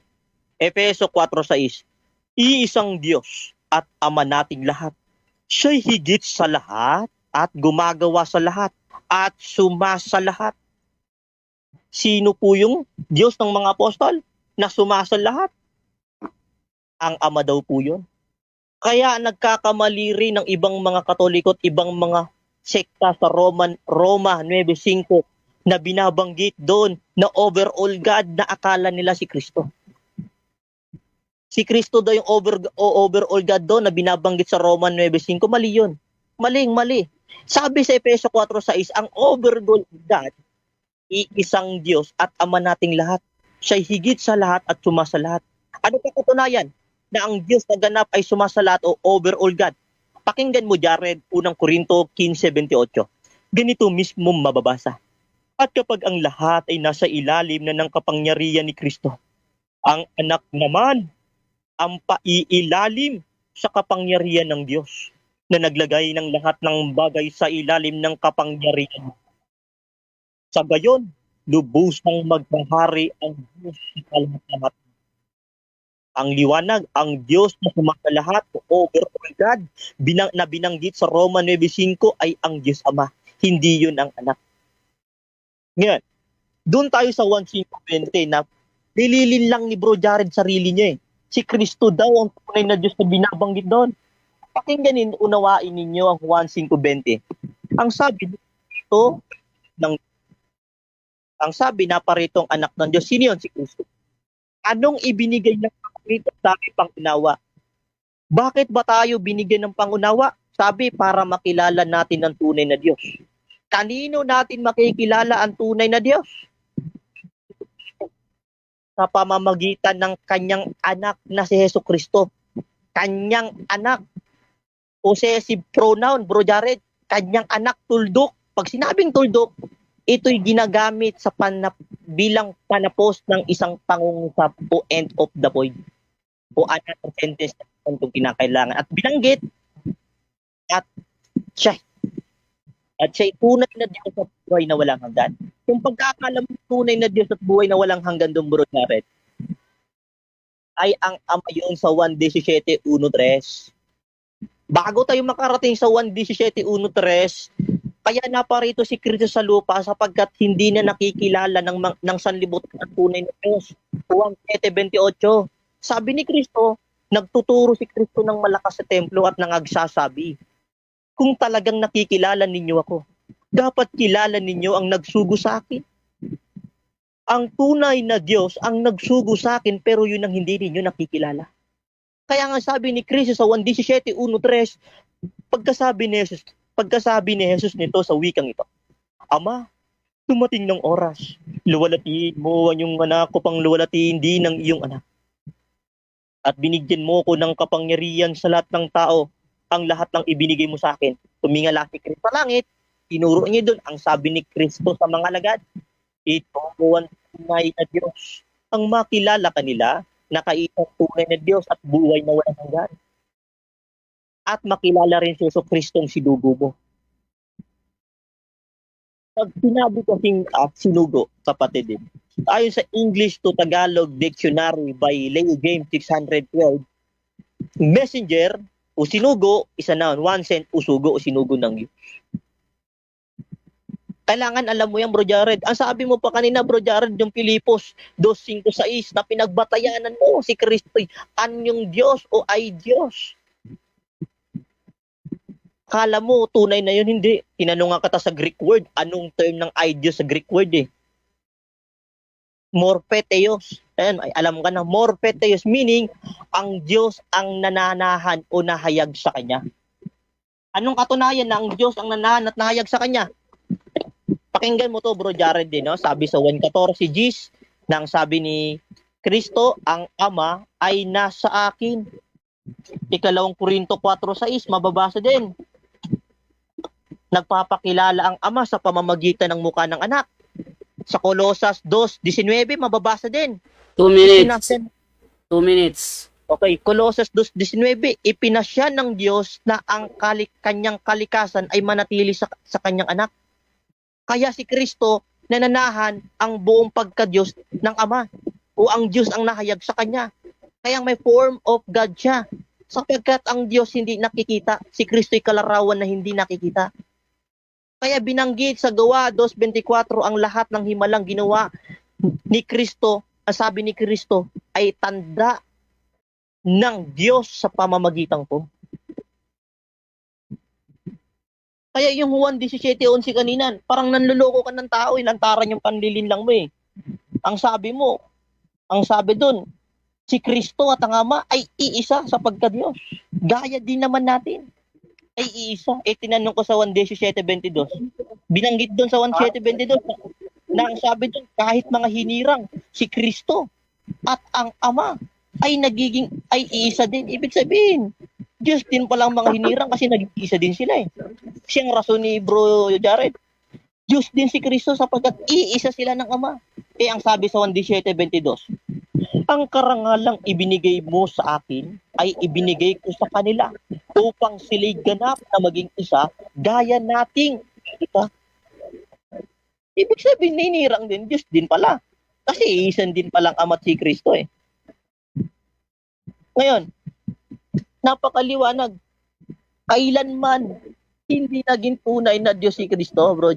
Efeso 4:6, iisang Diyos at Ama nating lahat. Siya'y higit sa lahat at gumagawa sa lahat at sumasa lahat. Sino po yung Diyos ng mga apostol na sumasa lahat? Ang Ama daw po yun. Kaya nagkakamali rin ng ibang mga Katoliko at ibang mga sekta sa Roma 9:5 na binabanggit doon na overall God na akala nila si Kristo. Si Kristo daw yung overall God doon na binabanggit sa Roma 9:5. Mali yun. Mali. Sabi sa Efeso 4:6, ang overall God, iisang Diyos at Ama nating lahat. Siya'y higit sa lahat at sumasa lahat. Ano pa katunayan na ang Diyos na ganap ay sumasa lahat o overall God? Pakinggan mo, Jared, 1 Korinto 15:28. Ganito mismo mababasa. At kapag ang lahat ay nasa ilalim na ng kapangyarihan ni Kristo, ang anak naman ang paiilalim sa kapangyarihan ng Diyos na naglagay ng lahat ng bagay sa ilalim ng kapangyarihan. Sa gayon, lubusang maghahari ang Diyos sa lahat. Ang liwanag, ang Diyos na sumakalahat o overall God na binanggit sa Roma 9:5 ay ang Diyos Ama. Hindi yun ang anak. Ngayon, doon tayo sa 1:20 na nililin lang ni Bro Jared sarili niya eh. Si Kristo daw ang tunay na Diyos na binabanggit doon. Pakinggan, unawain ninyo ang 1:20. Ang sabi dito ang sabi na paritong anak ng Diyos, sino yun? Si Kristo. Anong ibinigay ng Kristo sa ating pangunawa? Bakit ba tayo binigyan ng pangunawa? Sabi, para makilala natin ang tunay na Diyos. Kanino natin makikilala ang tunay na Diyos? Sa pamamagitan ng kanyang anak na si Hesus Kristo. Kanyang anak. Possessive pronoun, Bro Jared. Kanyang anak, tuldok. Pag sinabing tuldok, ito'y ginagamit sa bilang panapos ng isang pangungusap o end of the point o another sentence na itong kinakailangan. At binanggit at Siya. At siya'y tunay na Diyos at buhay na walang hanggan. Yung pagkakala mo tunay na Diyos at buhay na walang hanggan doon, Bro Jared, ay ang ama yun sa 1:17:1-3. Bago tayo makarating sa 1:17:1-3, kaya naparito si Kristo sa lupa sapagkat hindi na nakikilala ng sanlibutan ang tunay na Diyos. 1:7:28. Sabi ni Kristo, nagtuturo si Kristo ng malakas sa templo at nangagsasabi, kung talagang nakikilala ninyo ako, dapat kilala ninyo ang nagsugo sa akin. Ang tunay na Diyos ang nagsugo sa akin, pero yun ang hindi ninyo nakikilala. Kaya nga sabi ni Kristo sa 1:17:1-3, pagkasabi ni Jesus nito sa wikang ito, Ama, dumating ng oras, luwalatiin mo ang iyong anak ko pang luwalatiin din ng iyong anak. At binigyan mo ko ng kapangyarihan sa lahat ng tao, ang lahat ng ibinigay mo sa akin. Tumingala si Kristo sa langit, tinuro niya doon ang sabi ni Kristo sa mga alagad, ito ang tunay na Diyos. Ang makilala kanila, nakaisang tunay na Diyos at buhay na walang hanggan. At makilala rin si Kristong sinugo mo. Pag sinabi kasing sinugo, kapatid din, ayon sa English to Tagalog Dictionary by Leo James 612, messenger o sinugo is a noun, one sent o sugo o sinugo ng Diyos. Kailangan alam mo yan, Bro Jared. Ang sabi mo pa kanina, Bro Jared, yung Pilipos 2:5-6 na pinagbatayanan mo si Kristo, anyong Diyos o ay Diyos. Kala mo, tunay na yun, hindi. Tinanong nga kita sa Greek word, anong term ng ay Diyos sa Greek word eh? Morpheteos. Ayan, alam ka na, morpheteos, meaning, ang Diyos ang nananahan o nahayag sa Kanya. Anong katunayan na ang Diyos ang nanahan at nahayag sa Kanya? Pakinggan mo to, Bro Jared din, no? Sabi sa 1:14 Gs, nang sabi ni Kristo, ang Ama ay nasa akin. 2 Korinto 4:6, mababasa din. Nagpapakilala ang Ama sa pamamagitan ng mukha ng anak. Sa Colosas 2:19, mababasa din. 2 minutes. 2 minutes. Okay, Colosas 2:19, ipinasya ng Diyos na ang kanyang kalikasan ay manatili sa kanyang anak. Kaya si Kristo nananahan ang buong pagka-Diyos ng Ama o ang Diyos ang nahayag sa Kanya. Kaya may form of God siya. Sapagkat ang Diyos hindi nakikita, si Kristo'y kalarawan na hindi nakikita. Kaya binanggit sa Gawa 2:24 ang lahat ng himalang ginawa ni Kristo, ang sabi ni Kristo ay tanda ng Diyos sa pamamagitan ko. Kaya yung Juan 17:11 kanina, parang nanluloko ka ng tao, lantaran yung panlilinlang mo eh. Ang sabi doon, si Kristo at ang Ama ay iisa sa pagka-Diyos. Gaya din naman natin. Ay iisa. Tinanong ko sa 1:17:22. Binanggit doon sa 1:17:22 na ang sabi doon, kahit mga hinirang, si Kristo at ang Ama ay iisa din. Ibig sabihin, Diyos din palang mga hinirang kasi nag-iisa din sila eh. Siyang rason ni Bro Jared. Diyos din si Kristo sapagkat iisa sila ng Ama. Ang sabi sa 1:17:22, ang karangalang ibinigay mo sa akin ay ibinigay ko sa kanila upang sila'y ganap na maging isa gaya nating kita. Ibig sabihin, ninirang din Diyos din pala. Kasi iisan din palang Ama at si Kristo eh. Ngayon, napakaliwanag. Kailanman hindi naging tunay na Diyos si Kristo, bro.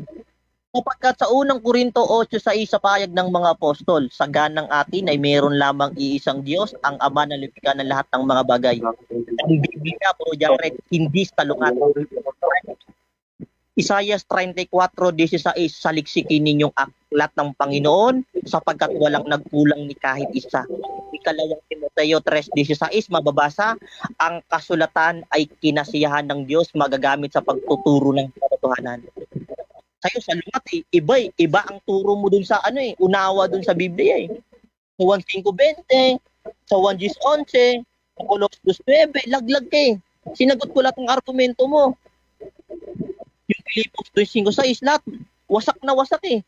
Sapagkat sa unang Korinto 8:6 sa pahayag ng mga apostol, sa ganang atin ay meron lamang iisang Diyos, ang Ama na lumikha ng lahat ng mga bagay. Ang Biblia, bro Jared, hindi salungat. Isaiah 34:16, saliksikin ninyong aklat ng Panginoon sapagkat walang nagkulang ni kahit isa. Ikalawang Timoteo 3:16, mababasa, ang kasulatan ay kinasiyahan ng Diyos magagamit sa pagtuturo ng katotohanan. Sa'yo sa lumat iba ang turo mo dun sa unawa dun sa Biblia eh. Sa 1:5:20, sa 1:11, sa Colossus 2:9, laglag ka eh. Sinagot ko lahat ng argumento mo. Yung Pilipos 2:5-6, lahat wasak na wasak eh.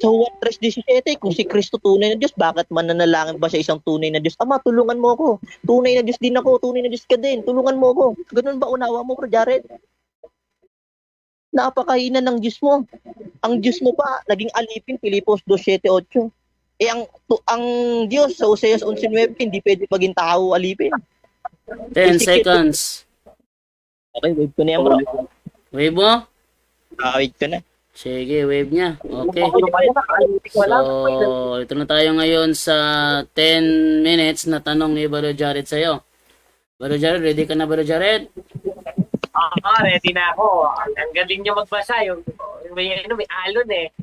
Sa 1:3-17, kung si Kristo tunay na Diyos, bakit mananalangin ba sa isang tunay na Diyos? Ama, tulungan mo ako. Tunay na Diyos din ako, tunay na Diyos ka din. Tulungan mo ako. Ganun ba unawa mo, Bro Jared? Napakainan ng Diyos mo. Ang Diyos mo pa, naging alipin, Filipos 2:7-8. Ang Diyos sa Oseas 11:9, hindi pwede maging tao alipin. 10 seconds. Okay, wave ko na yan, bro. Wave mo? Wave ko na. Sige, wave niya. Okay. Ano ba yan? Nakalimutan ko lang. So, ito na tayo ngayon sa 10 minutes na tanong ni Brother Jared sa'yo. Brother Jared, ready ka na, Brother Jared? Ready na ako. Ang galing niyo magbasa. May alon eh.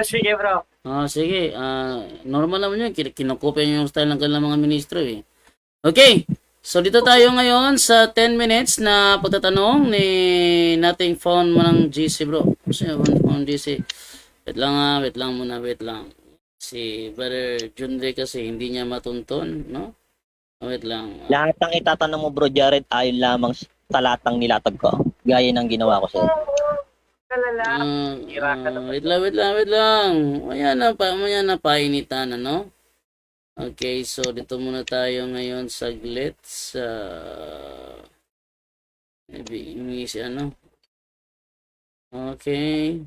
Sige bro. Sige. Normal naman yun. Kinukopya niyo yung style ng kanilang mga ministro eh. Okay. So, dito tayo ngayon sa 10 minutes na pagtatanong ni nating phone mo ng GC, bro. Kasi phone GC. Wait lang muna. Si Brother Junre kasi hindi niya matunton, no? Wait lang. Lahat ng itatanong mo, bro Jared, ayon lamang sa talatang nilatag ko. Gaya ng ginawa ko sa'yo. Kalala. Wait lang. Maya na painitan, ano? Okay, so dito muna tayo ngayon saglit sa maybe si ano. Okay.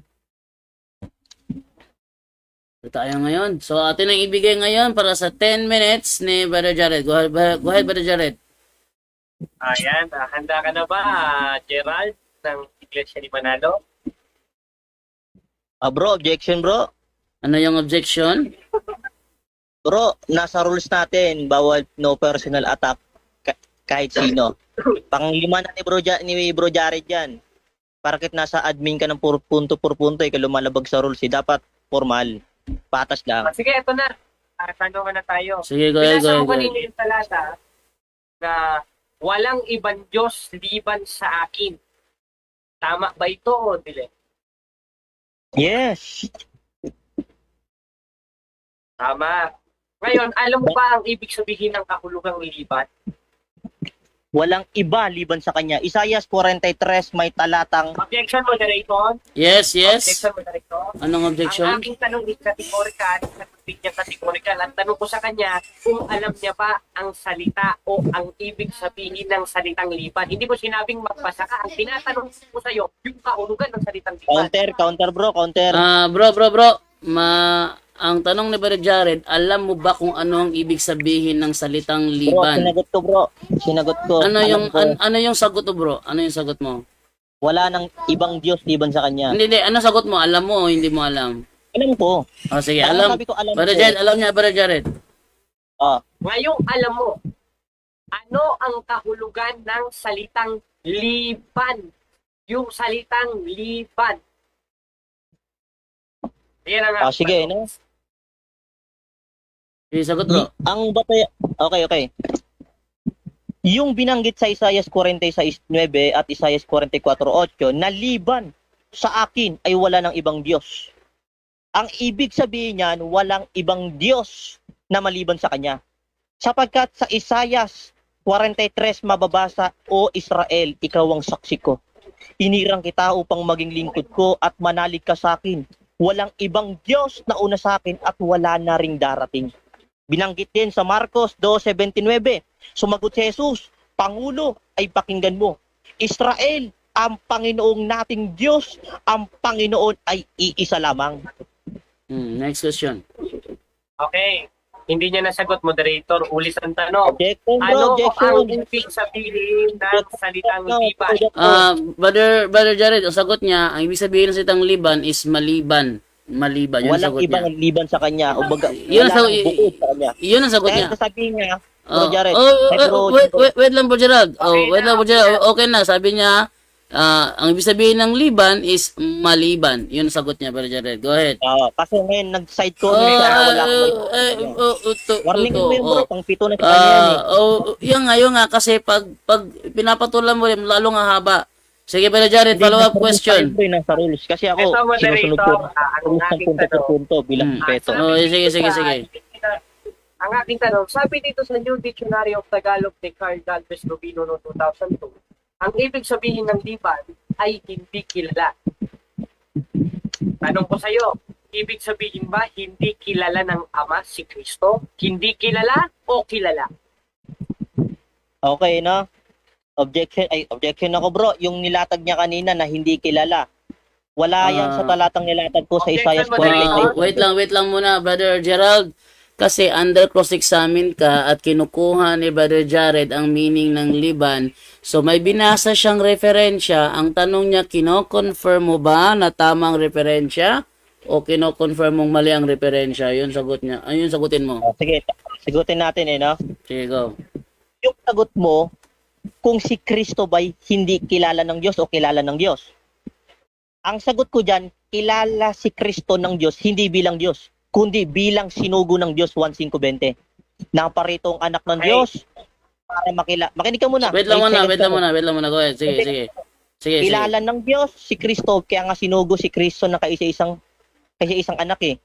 Dito tayo ngayon. So atin ang ibigay ngayon para sa 10 minutes ni Brother Jared. Go ahead, Brother Jared. Ayan. Handa ka na ba, Gerald, ng Iglesia ni Manalo? Bro, objection, bro. Ano yung objection? Bro, nasa rules natin, bawal no personal attack kahit sino. Panglima na ni Bro Jared yan. Parakit nasa admin ka ng punto, ikaw lumalabag sa rules. Dapat formal. Patas lang. Sige, ito na. Tanong na tayo. Sige, go ahead. Pinasa ko kanina yung talata na walang ibang Diyos liban sa akin. Tama ba ito o dili? Yes. Tama. Ngayon, alam mo ba ang ibig sabihin ng kahulugang liban? Walang iba liban sa kanya. Isaiah 43 may talatang Objection, moderator. Yes. Objection, moderator. Anong Ang objection? aking tanong is categorical, sagutin niya categorical. Ang tanong ko sa kanya, kung alam niya ba ang salita o ang ibig sabihin ng salitang liban. Hindi ko sinabing magbasa ka. Ang tinatanong ko sa iyo, yung kahulugan ng salitang liban. counter bro. Bro. Ang tanong ni Brother Jared, alam mo ba kung ano ang ibig sabihin ng salitang Bro, liban? Sinagot ko. Ano yung Alam ko, ano yung sagot mo, bro? Ano yung sagot mo? wala nang ibang Diyos liban sa kanya. Hindi. Ano sagot mo? Alam mo o hindi mo alam? Alam ko. Sige, Parang alam. sabi ko, alam Brother ko. Jared, alam niya, Brother Jared. Ngayong alam mo, ano ang kahulugan ng salitang liban? Yung salitang liban. Yan ang Sige, no? Sige, sagot, bro. Ang batay... Okay. Yung binanggit sa Isaiah 46:9 at Isaiah 44:8 na liban sa akin ay wala ng ibang Diyos. Ang ibig sabihin niyan, walang ibang Diyos na maliban sa kanya. Sapagkat sa Isaiah 43 mababasa, O Israel, ikaw ang saksi ko. Inirang kita upang maging lingkod ko at manalig ka sa akin. Walang ibang Diyos na una sa akin at wala na ring darating. Binanggit din sa Marcos 2:29. Sumagot si Jesus, Pangulo ay pakinggan mo. Israel, ang Panginoong nating Diyos, ang Panginoon ay iisa lamang. Next question. Okay. Hindi niya nasagot, moderator. Ulis ang tanong. Objection, bro, Ano objection. ang ibig sabihin ng salitang liban? Brother Jared, ang sagot niya, ang ibig sabihin ng salitang liban is maliban. Yun ang Walang sagot ibang niya. liban sa kanya. O baga, Yun ang wala sagot- nang bukod sa kanya. Yun ang sagot Dahil niya. sasabihin niya, Bro Jared, Wait lang, Bro Gerald. Okay Wait na, lang, Bro Gerald. Okay na, sabi niya, ang ibig sabihin ng liban is maliban. Yun ang sagot niya, Bro Gerald. Go ahead. kasi ngayon, nag-side ko siya, wala akong warning mo yun, bro, pang pito na sa kanya yan eh. Yun nga, kasi pag pinapatulan mo rin, lalo nga haba. Sige, Bro Jared, follow-up question. Nasa rules. Kasi ako, Ito, moderator, sinusunod ko ang rules ng aking punto per tanong. punto bilang peto. Sige. Ang aking tanong, sabi dito sa New Dictionary of Tagalog ni Carl Galvez Rubino noong 2002, ang ibig sabihin ng liban ay hindi kilala. Tanong ko sa iyo, ibig sabihin ba hindi kilala ng Ama si Kristo? Hindi kilala o kilala? Okay, no? Objection ako, bro. Yung nilatag niya kanina na hindi kilala. Wala yan sa talatang nilatag ko sa Isaiah Objection, moderator. 48. Wait lang muna, Brother Gerald. Kasi under cross-examine ka at kinukuha ni Brother Jared ang meaning ng Liban. So may binasa siyang referensya. Ang tanong niya, kino-confirm mo ba na tamang referensya? O kino-confirm mong mali ang referensya? Yun sagot niya. Ayun sagutin mo. Sige, sigutin natin no? Sige, go. Yung sagot mo, kung si Kristo ba'y hindi kilala ng Diyos o kilala ng Diyos? Ang sagot ko dyan, kilala si Kristo ng Diyos, hindi bilang Diyos, kundi bilang sinugo ng Diyos, 1:5:20. Naparito ang anak ng Okay. Diyos para makinig ka muna. Wait lang 8 muna, seconds wait lang ako. muna, wait lang muna. Go ahead. Sige, sige. Sige, sige. Kilala ng Diyos si Kristo, kaya nga sinugo si Kristo na kaisa-isang anak eh.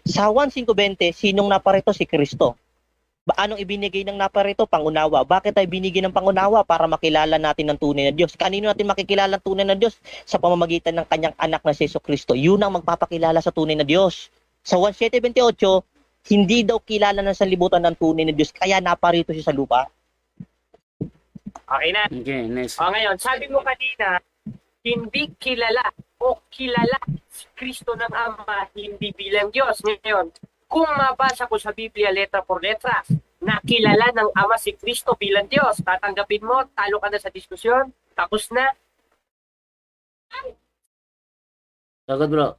Sa 1:5:20, sinong naparito? Si Kristo. Anong ibinigay ng naparito? Pangunawa. Bakit tayo binigay ng pangunawa? Para makilala natin ang tunay na Diyos. Kanino natin makikilala ang tunay na Diyos? Sa pamamagitan ng kanyang anak na si Jesucristo. Yun ang magpapakilala sa tunay na Diyos. Sa 1:7:28, hindi daw kilala ng sanlibutan ng tunay na Diyos, kaya naparito siya sa lupa. Okay na. Okay, next. O ngayon, sabi mo kanina, hindi kilala o kilala si Kristo ng Ama, hindi bilang Diyos. Ngayon, kung mabasa ko sa Biblia letra por letra, na kilala ng Ama si Kristo bilang Diyos, tatanggapin mo, talo ka na sa diskusyon, tapos na. Sagot, bro.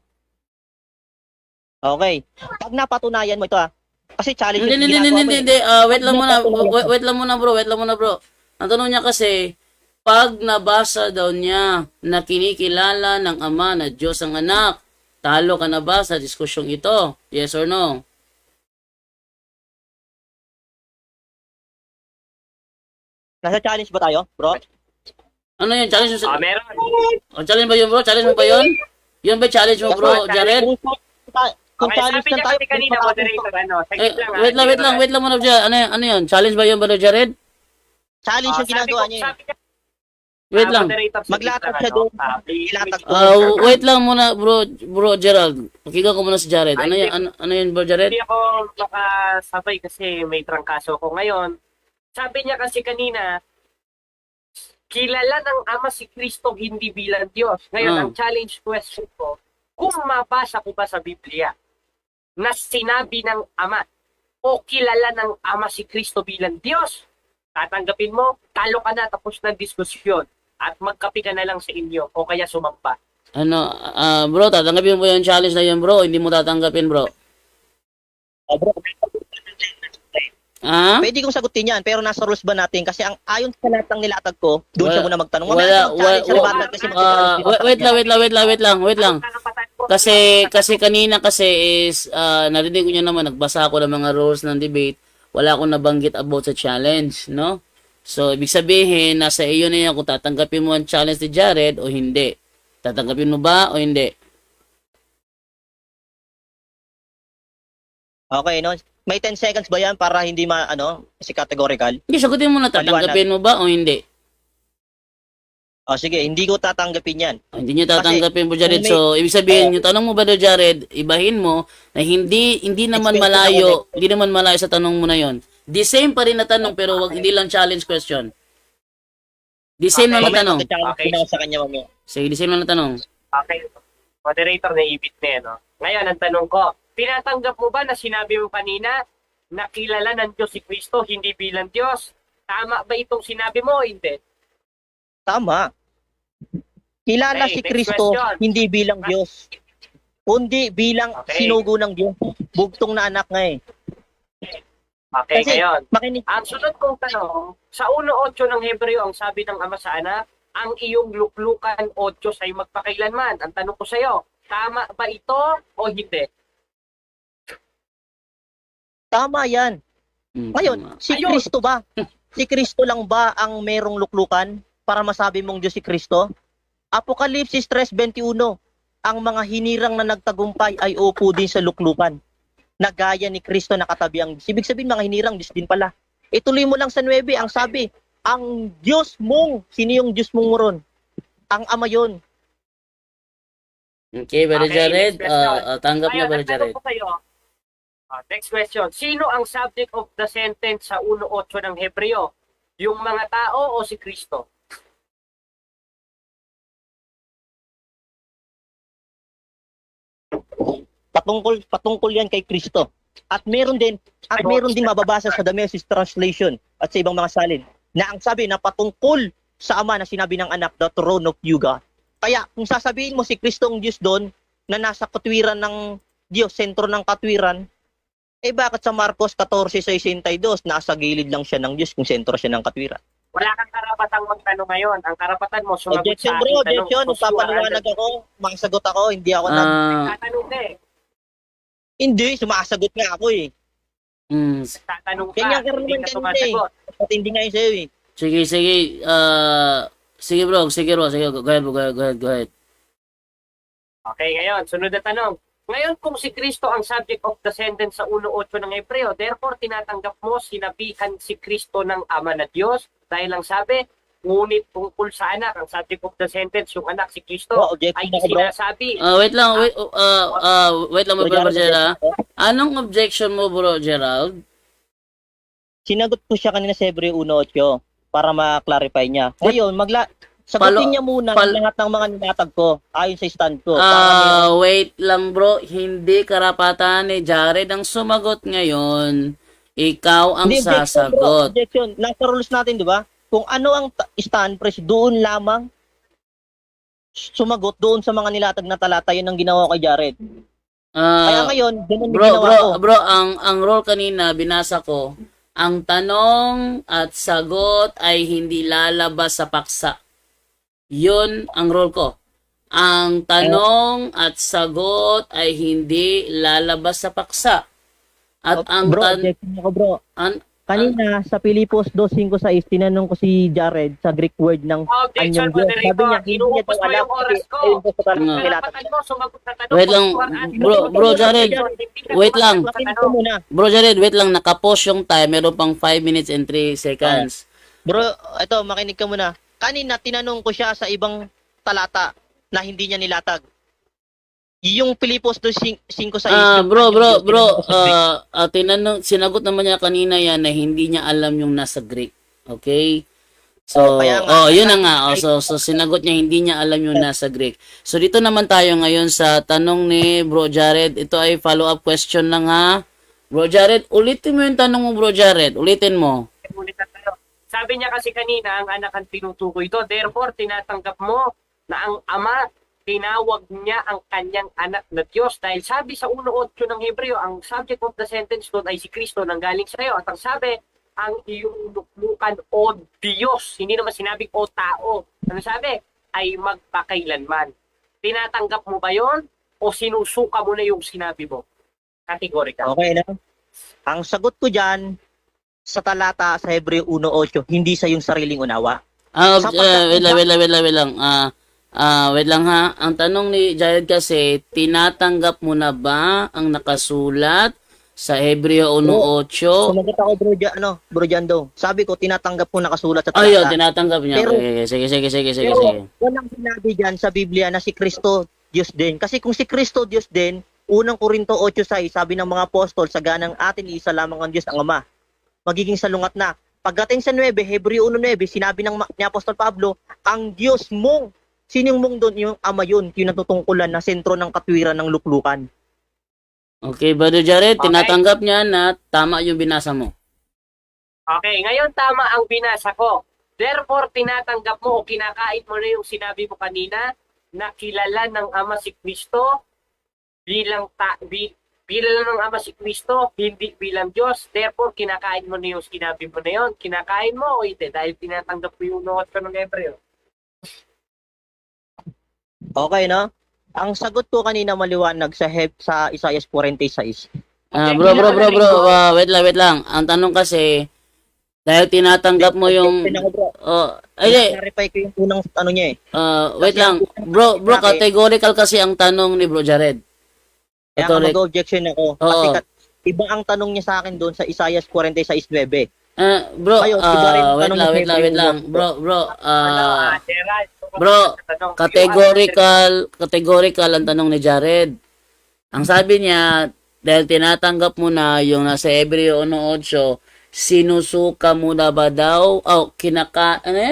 Okay. Pag napatunayan mo ito kasi challenge yung Hindi. ginagawa mo eh. Wait lang muna. Wait lang muna, bro. Wait lang muna, bro. Ang tanong niya kasi, pag nabasa daw niya na kinikilala ng Ama na Diyos ang anak, talo ka na ba sa diskusyong ito? Yes or no? Nasa challenge ba tayo, bro? Ano yun? Challenge mo? Meron. Challenge ba yun, bro? Challenge mo ba yun? Yun ba challenge mo, bro, Jared? Kung Okay, challenge sabi na niya tayo, kasi kanina, moderator, ano, saglit lang. Wait lang muna, Jared. Ano yun? Challenge ba yun, bro, Jared? challenge yung ginagawa niya. Wait lang. Maglatag siya doon. Ilatag ko. Wait lang muna, bro Gerald. Pakinggan ko muna si Jared. Ano yun, bro, Jared? Hindi ako makasabay kasi may trangkaso ko ngayon. Sabi niya kasi kanina, kilala ng Ama si Kristo hindi bilang Diyos. Ngayon, ang challenge question ko, kung mabasa ko ba sa Biblia na sinabi ng Ama o kilala ng Ama si Kristo bilang Diyos, tatanggapin mo, talo ka na, tapos ng diskusyon at magkapi ka na lang sa inyo o kaya sumampa. Bro, tatanggapin mo yung challenge na yun, bro. Hindi mo tatanggapin, bro. Bro, Ah? pwede kong sagutin yan, pero nasa rules ba natin? Kasi ang ayon sa lahat ng nilatag ko, doon siya muna magtanong. Wait lang. Kasi kanina kasi is narinig ko niyo naman, nagbasa ako ng mga rules ng debate. Wala akong nabanggit about sa challenge, no? So, ibig sabihin, nasa iyo na yan kung tatanggapin mo ang challenge ni Jared o hindi. Tatanggapin mo ba o hindi? Okay, no? May 10 seconds ba yan para hindi kasi categorical? Hindi, sagutin mo na, tatanggapin mo ba o hindi? O sige, hindi ko tatanggapin yan. Hindi niyo tatanggapin po, Jared. So, ibig sabihin, yung tanong mo ba, Jared, ibahin mo na hindi naman malayo sa tanong mo na yon. The same pa rin na tanong, pero hindi lang challenge question. The same lang na tanong. Okay. Sa kanya mamaya. Sige, the same lang na tanong. Okay. Moderator, naibit na yan. No? Ngayon, ang tanong ko, tinatanggap mo ba na sinabi mo kanina na kilala ng Diyos si Kristo, hindi bilang Diyos? Tama ba itong sinabi mo o hindi? Tama. Kilala Okay, si next Kristo question. hindi bilang Diyos, kundi bilang sinugo ng Diyos. Bugtong na anak nga eh. Okay, Kasi, ngayon. makinig. Ang sunod kong tanong, sa 1.8 ng Hebreo, ang sabi ng Ama sa Anak, ang iyong luklukan o Diyos ay magpakailanman. Ang tanong ko sa iyo, tama ba ito o hindi? Tama yan. Ngayon, si Ayun. Kristo ba? Si Kristo lang ba ang merong luklukan para masabi mong Diyos si Kristo? Apokalipsis 3:21, ang mga hinirang na nagtagumpay ay upo din sa luklukan. Na gaya ni Kristo nakatabi ang Diyos. Ibig sabihin mga hinirang Diyos din pala. Ituloy mo lang sa 9, ang sabi, ang Diyos mong, sino yung Diyos mong ron? Ang Ama yun. Okay, Brother Okay, Jared. next question. Tanggap na, Ngayon, Brother ang tanong Jared. ko sa iyo, next question, sino ang subject of the sentence sa 1.8 ng Hebreo? Yung mga tao o si Kristo? Patungkol yan kay Kristo. At meron din mababasa sa The Message Translation at sa ibang mga salin na ang sabi na patungkol sa Ama na sinabi ng anak, the throne of you, God. Kaya kung sasabihin mo si Kristo ang Diyos doon na nasa katwiran ng Diyos, sentro ng katwiran, eh bakit sa Marcos 14:62 nasa gilid lang siya ng Diyos kung sentro siya ng katwiran? Wala kang karapatang magtanong ngayon. Ang karapatan mo, sumagot Objection sa bro, aking tanong. objection. Magpapaliwanag ako, makasagot ako, hindi ako Tatanong ka eh. Hindi, sumasagot nga ako eh. Tatanong ka. Ganyan ka rin Hindi naman ka kanina eh. sumasagot. At hindi nga yun sa'yo eh. Sige, sige. Sige bro. Sige. Go ahead. Okay, ngayon, sunod na tanong. Ngayon, kung si Kristo ang subject of the sentence sa 1.8 ng Hebreo, therefore, tinatanggap mo sinabihan si Kristo ng Ama na Diyos dahil ang sabi, ngunit tungkol sa anak, ang subject of the sentence, yung anak si Kristo, Bro, objection ay ako, bro. sinasabi. Wait lang, bro Gerald. Anong objection mo, bro Gerald? Sinagot ko siya kanina sa Hebreo 1.8 para ma-clarify niya. Ngayon, sagutin niya muna ang lahat ng mga nilatag ko ayon sa stand ko. Wait lang bro, hindi karapatan ni Jared ang sumagot ngayon. Ikaw ang Hindi, objection, bro. sasagot. Objection. Nasa rules natin, di ba? Kung ano ang stand press, doon lamang sumagot doon sa mga nilatag na talata. Yun ang ginawa ko kay Jared. Kaya ngayon, ganun yung ginawa ko. Bro, ang role kanina, binasa ko, ang tanong at sagot ay hindi lalabas sa paksa. Yun ang role ko. Ang tanong at sagot ay hindi lalabas sa paksa. At ang bro, objection ako bro. Kanina sa Pilipos 2:5-6 tinanong ko si Jared sa Greek word ng Objection, anyong Diyos. moderator. Sabi niya, hindi niya Inuubos daw mo alam yung oras kasi ko. ayun po sa talagang Nga. nilatag. Karapatan mo, sumagot na tanong. Wait lang, bro Jared, wait lang. Makinig ko muna. Bro Jared, wait lang, nakapause yung time. Meron pang 5 minutes and 3 seconds. Bro, ito, makinig ka muna. Kanina, tinanong ko siya sa ibang talata na hindi niya nilatag. Yung Pilipos 2:5-6. Bro, sinagot naman niya kanina yan na hindi niya alam yung nasa Greek. Okay? So, kaya nga, yun na nga. So, sinagot niya hindi niya alam yung nasa Greek. So, dito naman tayo ngayon sa tanong ni Bro Jared. Ito ay follow-up question lang ha. Bro Jared, ulitin mo yung tanong mo, Bro Jared. Ulitin mo. Sabi niya kasi kanina, ang anak ang tinutukoy ito. Therefore, tinatanggap mo na ang ama, tinawag niya ang kanyang anak na Diyos. Dahil sabi sa 1.8 ng Hebreo, ang subject of the sentence doon ay si Kristo nang galing sa iyo. At ang sabi, ang iyong luklukan o Diyos. Hindi naman sinabing o tao. Ano sabi? Ay magpakailanman. Tinatanggap mo ba yon o sinusuka mo na yung sinabi mo? Kategorika. Okay na. Ang sagot ko dyan, sa talata sa Hebreo 1:8, hindi sa yung sariling unawa. Wait lang. Wait lang ha. Ang tanong ni Jared kasi, tinatanggap mo na ba ang nakasulat sa Hebreo 1:8? Sumagot ako bro Jando. Sabi ko, tinatanggap ko nakasulat sa talata. Ayun, tinatanggap niya. Pero- Okay. Sige. Pero walang sinabi dyan sa Biblia na si Kristo Diyos din. Kasi kung si Kristo Diyos din, unang Korinto 8:6, sabi ng mga apostol, sa ganang atin iisa lamang ang Diyos ang Ama. Magiging salungat na. Pagdating sa 9, Hebreo 1:9, sinabi ni Apostol Pablo, ang Diyos mong, sinong mong doon, yung Ama yun, yung natutungkulan na sentro ng katwiran ng luklukan. Okay, Brother Jared, Okay. tinatanggap niya na tama yung binasa mo. Okay, ngayon tama ang binasa ko. Therefore, tinatanggap mo o kinakain mo na yung sinabi mo kanina na kilala ng Ama si Kristo bilang bilang ng Ama si Kristo, hindi bilang Diyos. Therefore, kinakain mo na yung sinabi mo na yun. Kinakain mo o hindi dahil tinatanggap mo yung nuot ko ng Hebreo. Okay, no? Ang sagot ko kanina maliwanag sa Isaiah 46. Bro, wait lang. Ang tanong kasi, dahil tinatanggap mo yung... Clarify ko yung unang ano niya eh. Wait lang. Bro, categorical kasi ang tanong ni Bro Jared. Kaya ka mag-objection ako. Oo. Kasi iba ang tanong niya sa akin doon sa Isaiah 46:9. Bro, Ayun, iba rin ang tanong wait ni lang. Hebreo. Bro, categorical ang tanong ni Jared. Ang sabi niya, dahil tinatanggap mo na yung nasa Hebreo 1:8, sinusuka mo na ba daw? Kinakain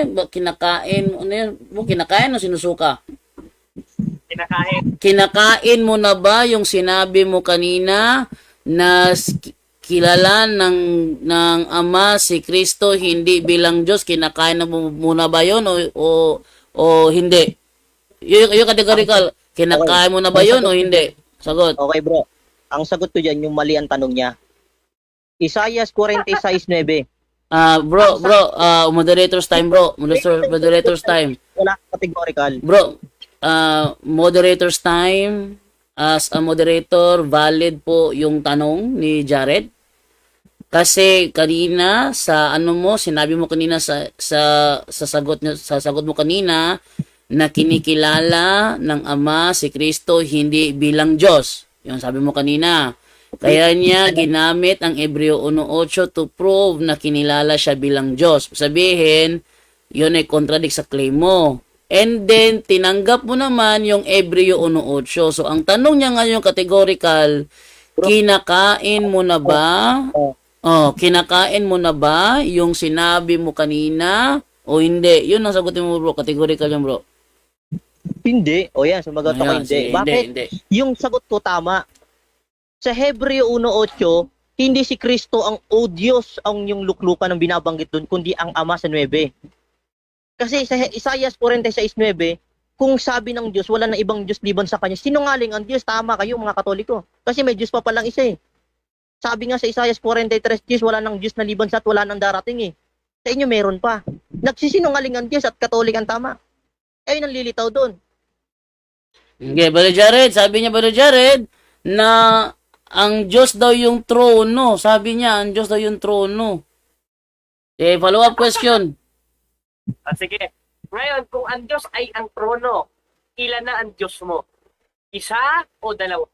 o sinusuka? kinakain mo na ba yung sinabi mo kanina na kilala ng Ama si Kristo hindi bilang Diyos? Kinakain na mo muna ba yun o hindi? Yung categorical, kinakain mo na ba yun o hindi? Sagot. Okay, bro. Ang sagot ko dyan, yung mali ang tanong niya. Isaiah 46:9. Bro, moderator's time, bro. Moderator's time. Wala categorical. Bro, moderator's time. As a moderator, valid po yung tanong ni Jared. Kasi kanina sa sinabi mo kanina sa sagot mo kanina na kinikilala ng Ama si Kristo hindi bilang Diyos. Yung sabi mo kanina. Kaya niya ginamit ang Hebreo 1:8 to prove na kinilala siya bilang Diyos. Sabihin, yun ay contradict sa claim mo. And then, tinanggap mo naman yung Hebreo 1:8. So, ang tanong niya ngayon categorical, kinakain mo na ba? Kinakain mo na ba yung sinabi mo kanina o hindi? Yun ang sagutin mo, bro. Categorical yan, bro. Hindi. O yan, sumagot ako hindi. Bakit? Hindi. Yung sagot ko tama. Sa Hebreo 1:8, hindi si Kristo ang Diyos ang yung luklukan ng binabanggit doon, kundi ang Ama sa 9. Kasi sa Isaiah 46:9, kung sabi ng Diyos, wala na ibang Diyos liban sa Kanya, sinungaling ang Diyos. Tama kayo mga Katoliko. Kasi may Diyos pa palang isa eh. Sabi nga sa Isaiah 43, Diyos, wala nang Diyos na liban sa at wala nang darating eh. Sa inyo meron pa. Nagsisinungaling ang Diyos at Katolik ang tama. Ayun ang lilitaw doon. Okay, Brother Jared, sabi niya, Brother Jared, na ang Diyos daw yung trono. Sabi niya, ang Diyos daw yung trono. Okay, follow-up question. Sige. Ngayon, kung ang Diyos ay ang trono, ilan na ang Diyos mo? Isa o dalawa?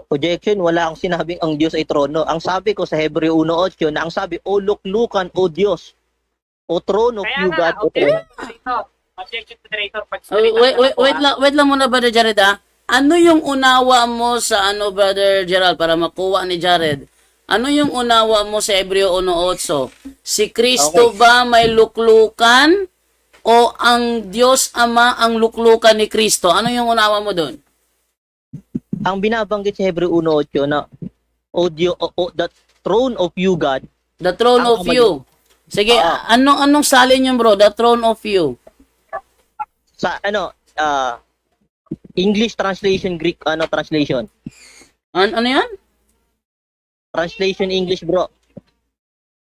Objection, wala akong sinabing ang Diyos ay trono. Ang sabi ko sa Hebreo 1:8 na ang sabi, O luklukan, O Diyos, O throne of Kaya you, nga, God, O okay. throne. Objection to narrator. Wait lang muna, Brother Jared, ha? Ano yung unawa mo sa Brother Gerald, para makuha ni Jared? Ano yung unawa mo sa Hebreo 1:8? Si Kristo ba may luklukan o ang Diyos Ama ang luklukan ni Kristo? Ano yung unawa mo doon? Ang binabanggit sa Hebreo 1:8 na the throne of you, God. The throne of you. Sige, anong salin yun, bro? The throne of you. Sa English translation, Greek translation. Ano yan? Translation English, bro.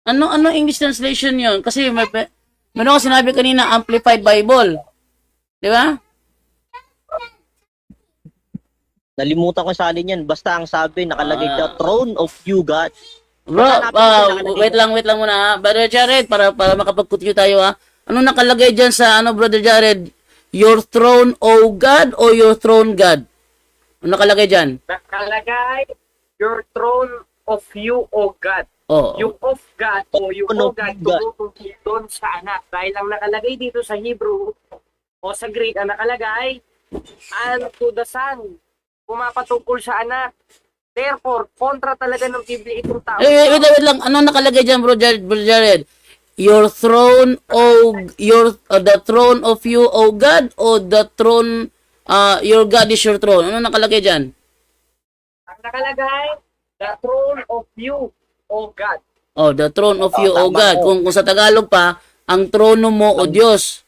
Ano English translation yun? Kasi meron ko sinabi kanina, Amplified Bible. Di ba? Nalimutan ko sa alin yan. Basta ang sabi, nakalagay the throne of you, God. Bro, wait lang muna ha. Brother Jared, para makapag-continue tayo ha. Ano nakalagay dyan sa Brother Jared? Your throne, O God, o your throne, God? Ano nakalagay dyan? Nakalagay, your throne of you, O God. Oh. Yung of God o yung O God, tumutungkol doon sa anak. Dahil lang nakalagay dito sa Hebrew o sa Greek, ang nakalagay, and to the Son. Pumapatungkol sa anak. Therefore, kontra talaga ng Biblia itong tao. Wait lang. Ano nakalagay dyan, Bro Jared? Your throne, the throne of you, O God, o the throne, your God is your throne. Ano nakalagay dyan? Ang nakalagay, the throne of you, O God. Oh, the throne of you, O God. Kung sa Tagalog pa, ang trono mo, O Diyos.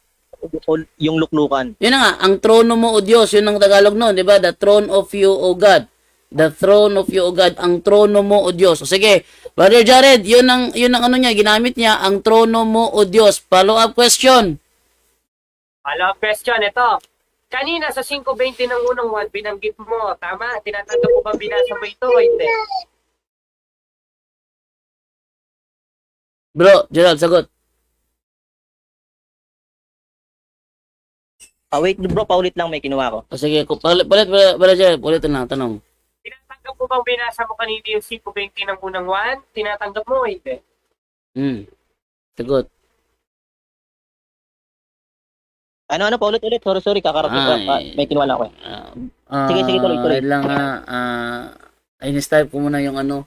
Yung luklukan. Yun na nga, ang trono mo, O Diyos. Yun ang Tagalog nun, di ba? The throne of you, O God. The throne of you, O God. Ang trono mo, O Diyos. O sige, Brother Jared, yun ang ano niya, ginamit niya, ang trono mo, O Diyos. Follow-up question. Follow-up question, ito. Kanina sa 5:20 ng unang 1, binanggit mo, tama? Tinatanggap ko ba binasa mo ito o hindi? Bro, Gerald, sagot. Wait, bro, paulit lang, may kinuha ko. O sige, palit, Brother Gerald, ulitin lang, tanong. Tinatanggap mo bang binasa mo kanina yung 5:20 ng unang 1? Tinatanggap mo o hindi? Sagot. Ano, paulit. Sorry, kakarating ko. May kinuha lang ako. Sige, tuloy. Wait lang I-style ko muna yung ano.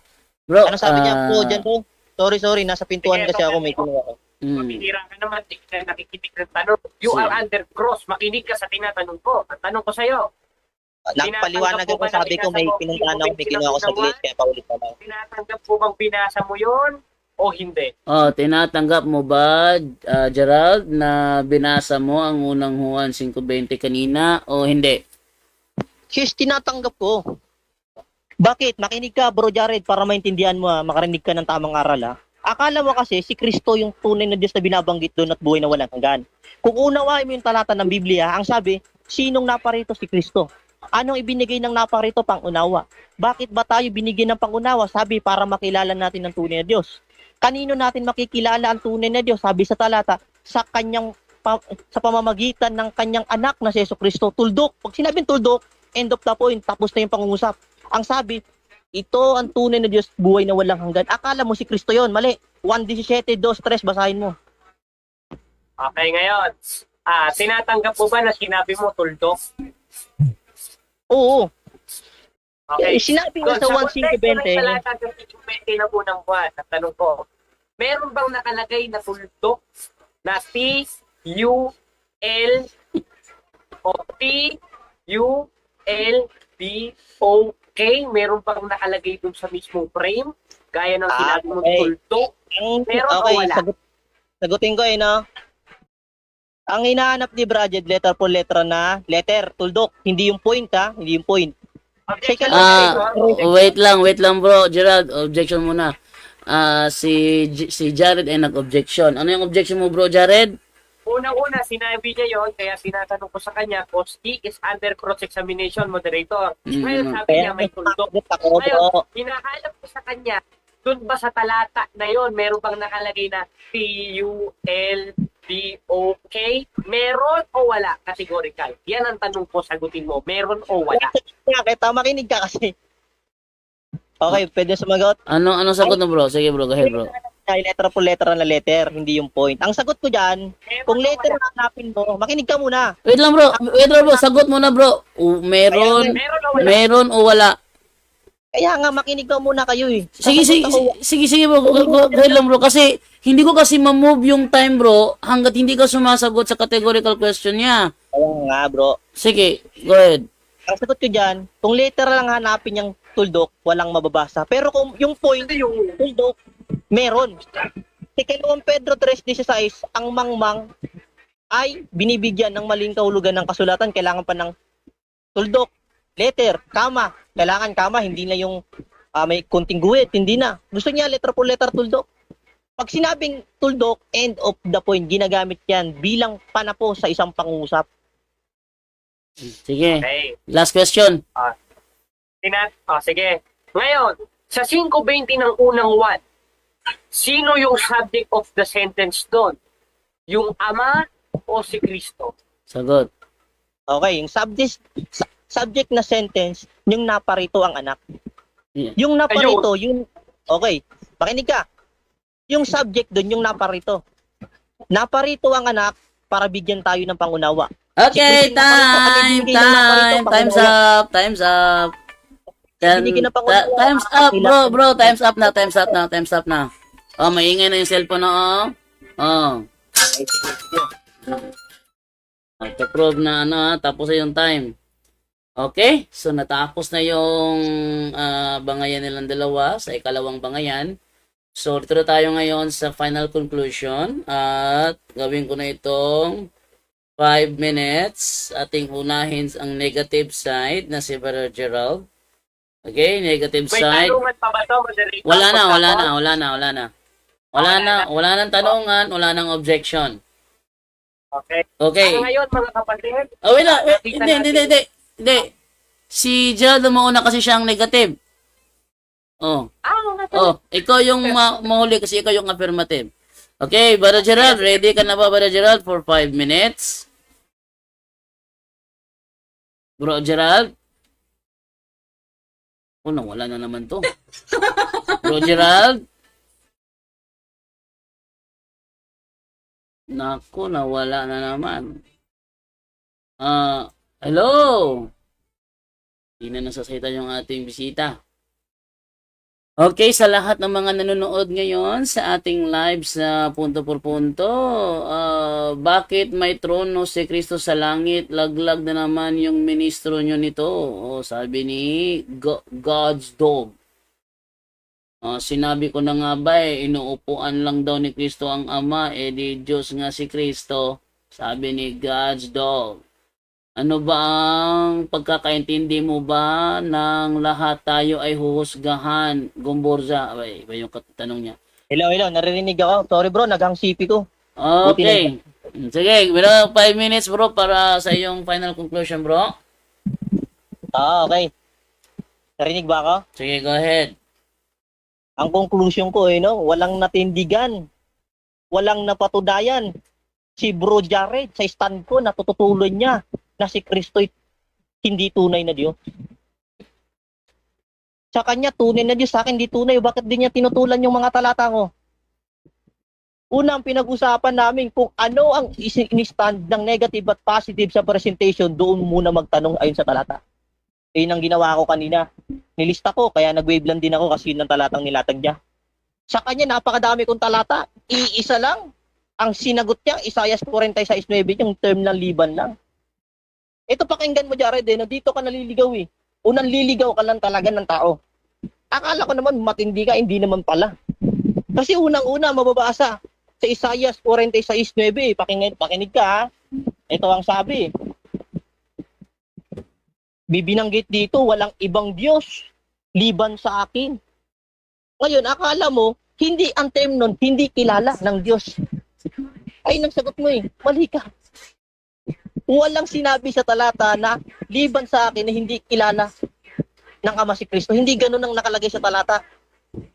Bro, Ano sabi niya po dyan po? Sorry, nasa pintuan kasi ako, may kinuha ko. Mabihira ka naman, di ka nakikinig ng tanong. You are under cross, makinig ka sa tinatanong ko. Ang tanong ko sa'yo, Nagpaliwanag ako, sabi ko may pinuntahan ako, may kinuha ko sa glit, kaya paulit pa lang. Tinatanggap po bang binasa mo yun o hindi? Oh, tinatanggap mo ba, Gerald, na binasa mo ang unang Juan 5:20 kanina o hindi? Sis, tinatanggap ko. Bakit? Makinig ka, bro Jared, para maintindihan mo, makarinig ka ng tamang aral, ha? Akala mo kasi si Kristo yung tunay na Diyos na binabanggit doon at buhay na walang hanggan. Kung unawain mo yung talata ng Biblia, ang sabi, sinong naparito? Si Kristo. Anong ibinigay ng naparito? Pangunawa. Bakit ba tayo binigyan ng pangunawa? Sabi, para makilala natin ang tunay na Diyos. Kanino natin makikilala ang tunay na Diyos? Sabi sa talata, sa pamamagitan ng kanyang anak na si Jesucristo. Tuldok. Pag sinabing tuldok, end of the point, tapos na yung pangungusap. Ang sabi, ito ang tunay na Diyos, buhay na walang hanggan. Akala mo si Kristo yon, mali. 1:17, 2:3, basahin mo. Okay, ngayon. Tinatanggap mo ba na sinabi mo tuldok? Oo. Okay. Sinabi nga sa 1:20. Sa talata ng 20 ng unang buwan, at tanong ko, meron bang nakalagay na tuldok na T-U-L o T-U-L-D-O-K? Meron bang nakalagay dun sa mismong frame? Gaya ng sinabi mong okay. tuldok? Meron o Okay, wala? sagutin ko no. Ang hinahanap ni Brajed, letter for letter na letter, tuldok. Hindi yung point, ha? Hindi yung point. Objection, Wait lang bro, Gerald, objection muna. Si Jared ay nag-objection. Ano yung objection mo, bro, Jared? Unang-una, sinabi niya yon, kaya tinatanong ko sa kanya, cause he is under cross-examination, moderator. Ngayon, sabi niya may tuldok. Ngayon, hinahanap ko sa kanya, dun ba sa talata na yon, meron bang nakalagay na T-U-L-D-O-K? Meron o wala? Categorical. Yan ang tanong ko, sagutin mo. Meron o wala? Kita, makinig ka kasi. Okay, pwede sumagot. Anong sagot mo, bro? Sige, bro, go ahead, bro. Ay, letter po letter na letter, hindi yung point. Ang sagot ko dyan, kung letter na hanapin mo, makinig ka muna. Wait lang, bro. Sagot mo na, bro. Meron o wala? Kaya nga, makinig ka muna kayo eh. Sige, bro. Go ahead lang, bro. Kasi, hindi ko kasi ma-move yung time, bro, hanggat hindi ka sumasagot sa categorical question niya. Kaya nga, bro. Sige, go ahead. Ang sagot ko dyan, kung letter lang hanapin yung tuldok, walang mababasa. Pero kung yung point, yung tuldok, meron. Si Kelowang Pedro 3:16, ang mangmang ay binibigyan ng maling kahulugan ng kasulatan. Kailangan pa ng tuldok, letter, kama. Kailangan kama, hindi na yung may kunting guhit, hindi na. Gusto niya letter po letter tuldok. Pag sinabing tuldok, end of the point, ginagamit yan bilang panapo sa isang pangusap. Sige. Okay. Last question. Sige. Ngayon, sa 5:20 ng unang Juan, sino yung subject of the sentence doon? Yung Ama o si Kristo? Sagot. Okay, yung subject na sentence, yung naparito ang anak. Yeah. Yung naparito, okay, makinig ka. Yung subject doon, yung naparito. Naparito ang anak para bigyan tayo ng pangunawa. Okay, time's up. Time's up, bro. Time's up na. Oh, maingay na yung cellphone na, oh. To prove na, tapos na yung time. Okay, so natapos na yung bangayan nilang dalawa sa ikalawang bangayan. So, dito na tayo ngayon sa final conclusion at gawin ko na itong 5 minutes. Ating unahin ang negative side na si Brother Gerald. Okay, negative side. May tanungan pa ba ito, moderator? Wala na. Wala nang tanungan, wala nang objection. Okay. Okay. Ngayon, mga kapatid. Wait, hindi. Si Gerald mauna kasi siyang negative. Ikaw yung mahuli kasi ikaw yung affirmative. Okay, Brother Gerald, ready ka na ba, Brother Gerald, for 5 minutes? Bro Gerald? Nawala na naman to. Bro Gerald? Naku, nawala na naman. Hello? Hindi na nasasalita yung ating bisita. Okay, sa lahat ng mga nanonood ngayon sa ating live sa Punto por Punto, bakit may trono si Kristo sa langit? Laglag na naman yung ministro nyo nito. Sabi ni God's Dog. Sinabi ko na nga ba inuupuan lang daw ni Kristo ang Ama, di Diyos nga si Kristo. Sabi ni God's Dog. Ano ba ang pagkakaintindi mo ba ng lahat tayo ay huhusgahan? Gumborza, iba yung tanong niya. Hello, narinig ako. Sorry bro, naghang CP ko. Buti Okay. Sige, meron 5 minutes bro para sa iyong final conclusion bro. Okay. Narinig ba ako? Sige, go ahead. Ang conclusion ko walang natindigan, walang napatunayan. Si Bro Jared sa stand ko natututuloy niya na si Kristo hindi tunay na Diyos. Sa kanya tunay na Diyos, sa akin hindi tunay. Bakit di niya tinutulan yung mga talata ko? Unang pinag-usapan namin kung ano ang in-stand ng negative at positive sa presentation, doon muna magtanong ayon sa talata. Yun ang ginawa ko kanina. Nilista ko, kaya nag-wave lang din ako kasi yun ang talatang nilatag niya. Sa kanya, napakadami kong talata. Iisa lang. Ang sinagot niya, Isaiah 46:9, yung term ng liban lang. Ito pakinggan mo, Jared, dito ka naliligaw Unang liligaw ka lang talaga ng tao. Akala ko naman matindi ka, hindi naman pala. Kasi unang-una mababasa sa Isaiah 46:9, pakinig ka ha. Ito ang sabi. Bibinanggit dito, walang ibang Diyos liban sa akin. Ngayon, akala mo, hindi ang term nun, hindi kilala ng Diyos. Ay, nagsagot mo mali ka. Walang sinabi sa talata na liban sa akin na hindi kilala ng Ama si Kristo. Hindi ganun ang nakalagay sa talata.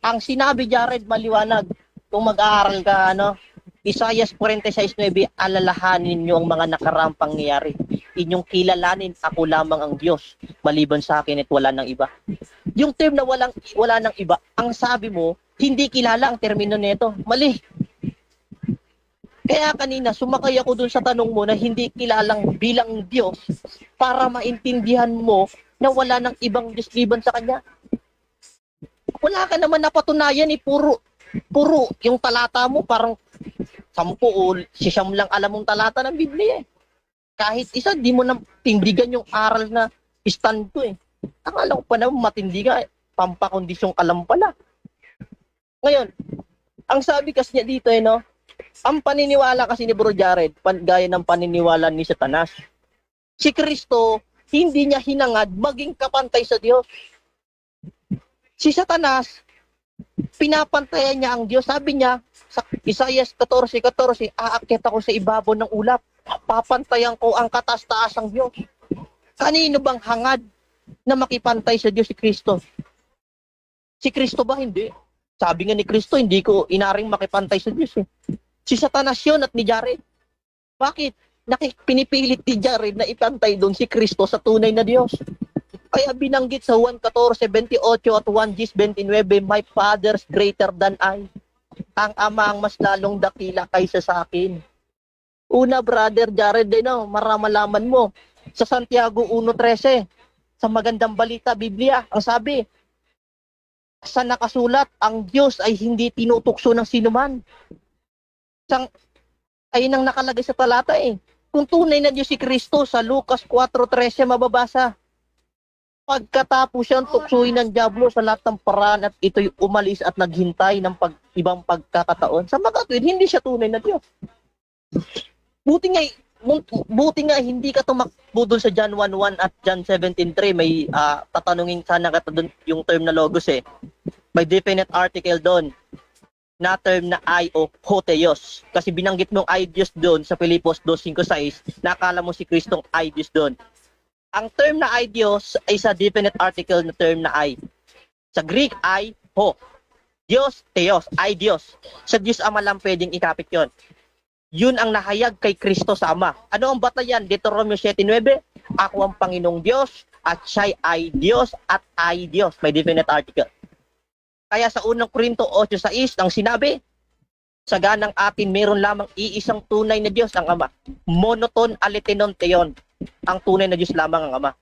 Ang sinabi, Jared, maliwanag. Kung mag-aaral ka, Isaiah 46:9, alalahanin niyo ang mga nakaraang pangyayari. Inyong kilalanin, ako lamang ang Diyos. Maliban sa akin at wala nang iba. Yung term na wala nang iba, ang sabi mo, hindi kilala ang termino nito. Mali. Kaya kanina, sumakay ako dun sa tanong mo na hindi kilalang bilang Diyos para maintindihan mo na wala nang ibang Diyos liban sa Kanya. Wala ka naman napatunayan puro yung talata mo parang 10 o 6 lang alam mong talata ng Biblia Kahit isa, di mo nang tindigan yung aral na stand ko Akala ko pa naman matindi ka, pampakondisyon ka lang pala. Ngayon, ang sabi kasi niya dito ang paniniwala kasi ni Bro Jared, gaya ng paniniwala ni Satanas. Si Kristo, hindi niya hinangad maging kapantay sa Diyos. Si Satanas, pinapantayan niya ang Diyos. Sabi niya, sa Isaiah 14:14, aakyat ako sa ibabaw ng ulap. Papantayan ko ang kataas-taasang Diyos. Kanino bang hangad na makipantay sa Diyos si Kristo? Si Kristo ba? Hindi. Sabi nga ni Kristo, hindi ko inaring makipantay sa Diyos Si Satanas yun at ni Jared. Bakit? Pinipilit ni Jared na ipantay doon si Kristo sa tunay na Diyos. Kaya binanggit sa Juan 14:28 at 1:29, my Father's greater than I. Ang Ama ang mas lalong dakila kaysa sa akin. Una, Brother Jared, maramalaman mo. Sa Santiago 1:13, sa magandang balita, Biblia, ang sabi, sa nakasulat, ang Diyos ay hindi tinutukso ng sinuman. Ayun ang nakalagay sa talata Kung tunay na Diyos si Kristo, sa Lucas 4:13 mababasa. Pagkatapos siyang tuksuin ng dyablo sa lahat ng paraan at ito'y umalis at naghintay ng ibang pagkakataon. Sa makatuwid, hindi siya tunay na Diyos. Buti nga hindi ka tumakbo doon sa John 1:1 at John 17:3. May tatanungin sana ka doon yung term na logos May definite article doon na term na I o Hotheos. Kasi binanggit mong I Diyos doon sa Filipos 2:5-6, nakala mo si Kristong I Diyos doon. Ang term na I Diyos ay sa definite article na term na I. Sa Greek, I, ho. Diyos, Theos, I Diyos. Sa Diyos Ama lang pwedeng ikapit yon. Yun ang nahayag kay Kristo sa Ama. Ano ang batayan? Deuteronomio 7:9, ako ang Panginoong Diyos at siya'y I Diyos at I Diyos. May definite article. Kaya sa unang Korinto 8:6 ang sinabi, sa ganang atin meron lamang iisang tunay na Diyos, ang Ama. Monoton alethenon theon. Ang tunay na Diyos lamang ang Ama.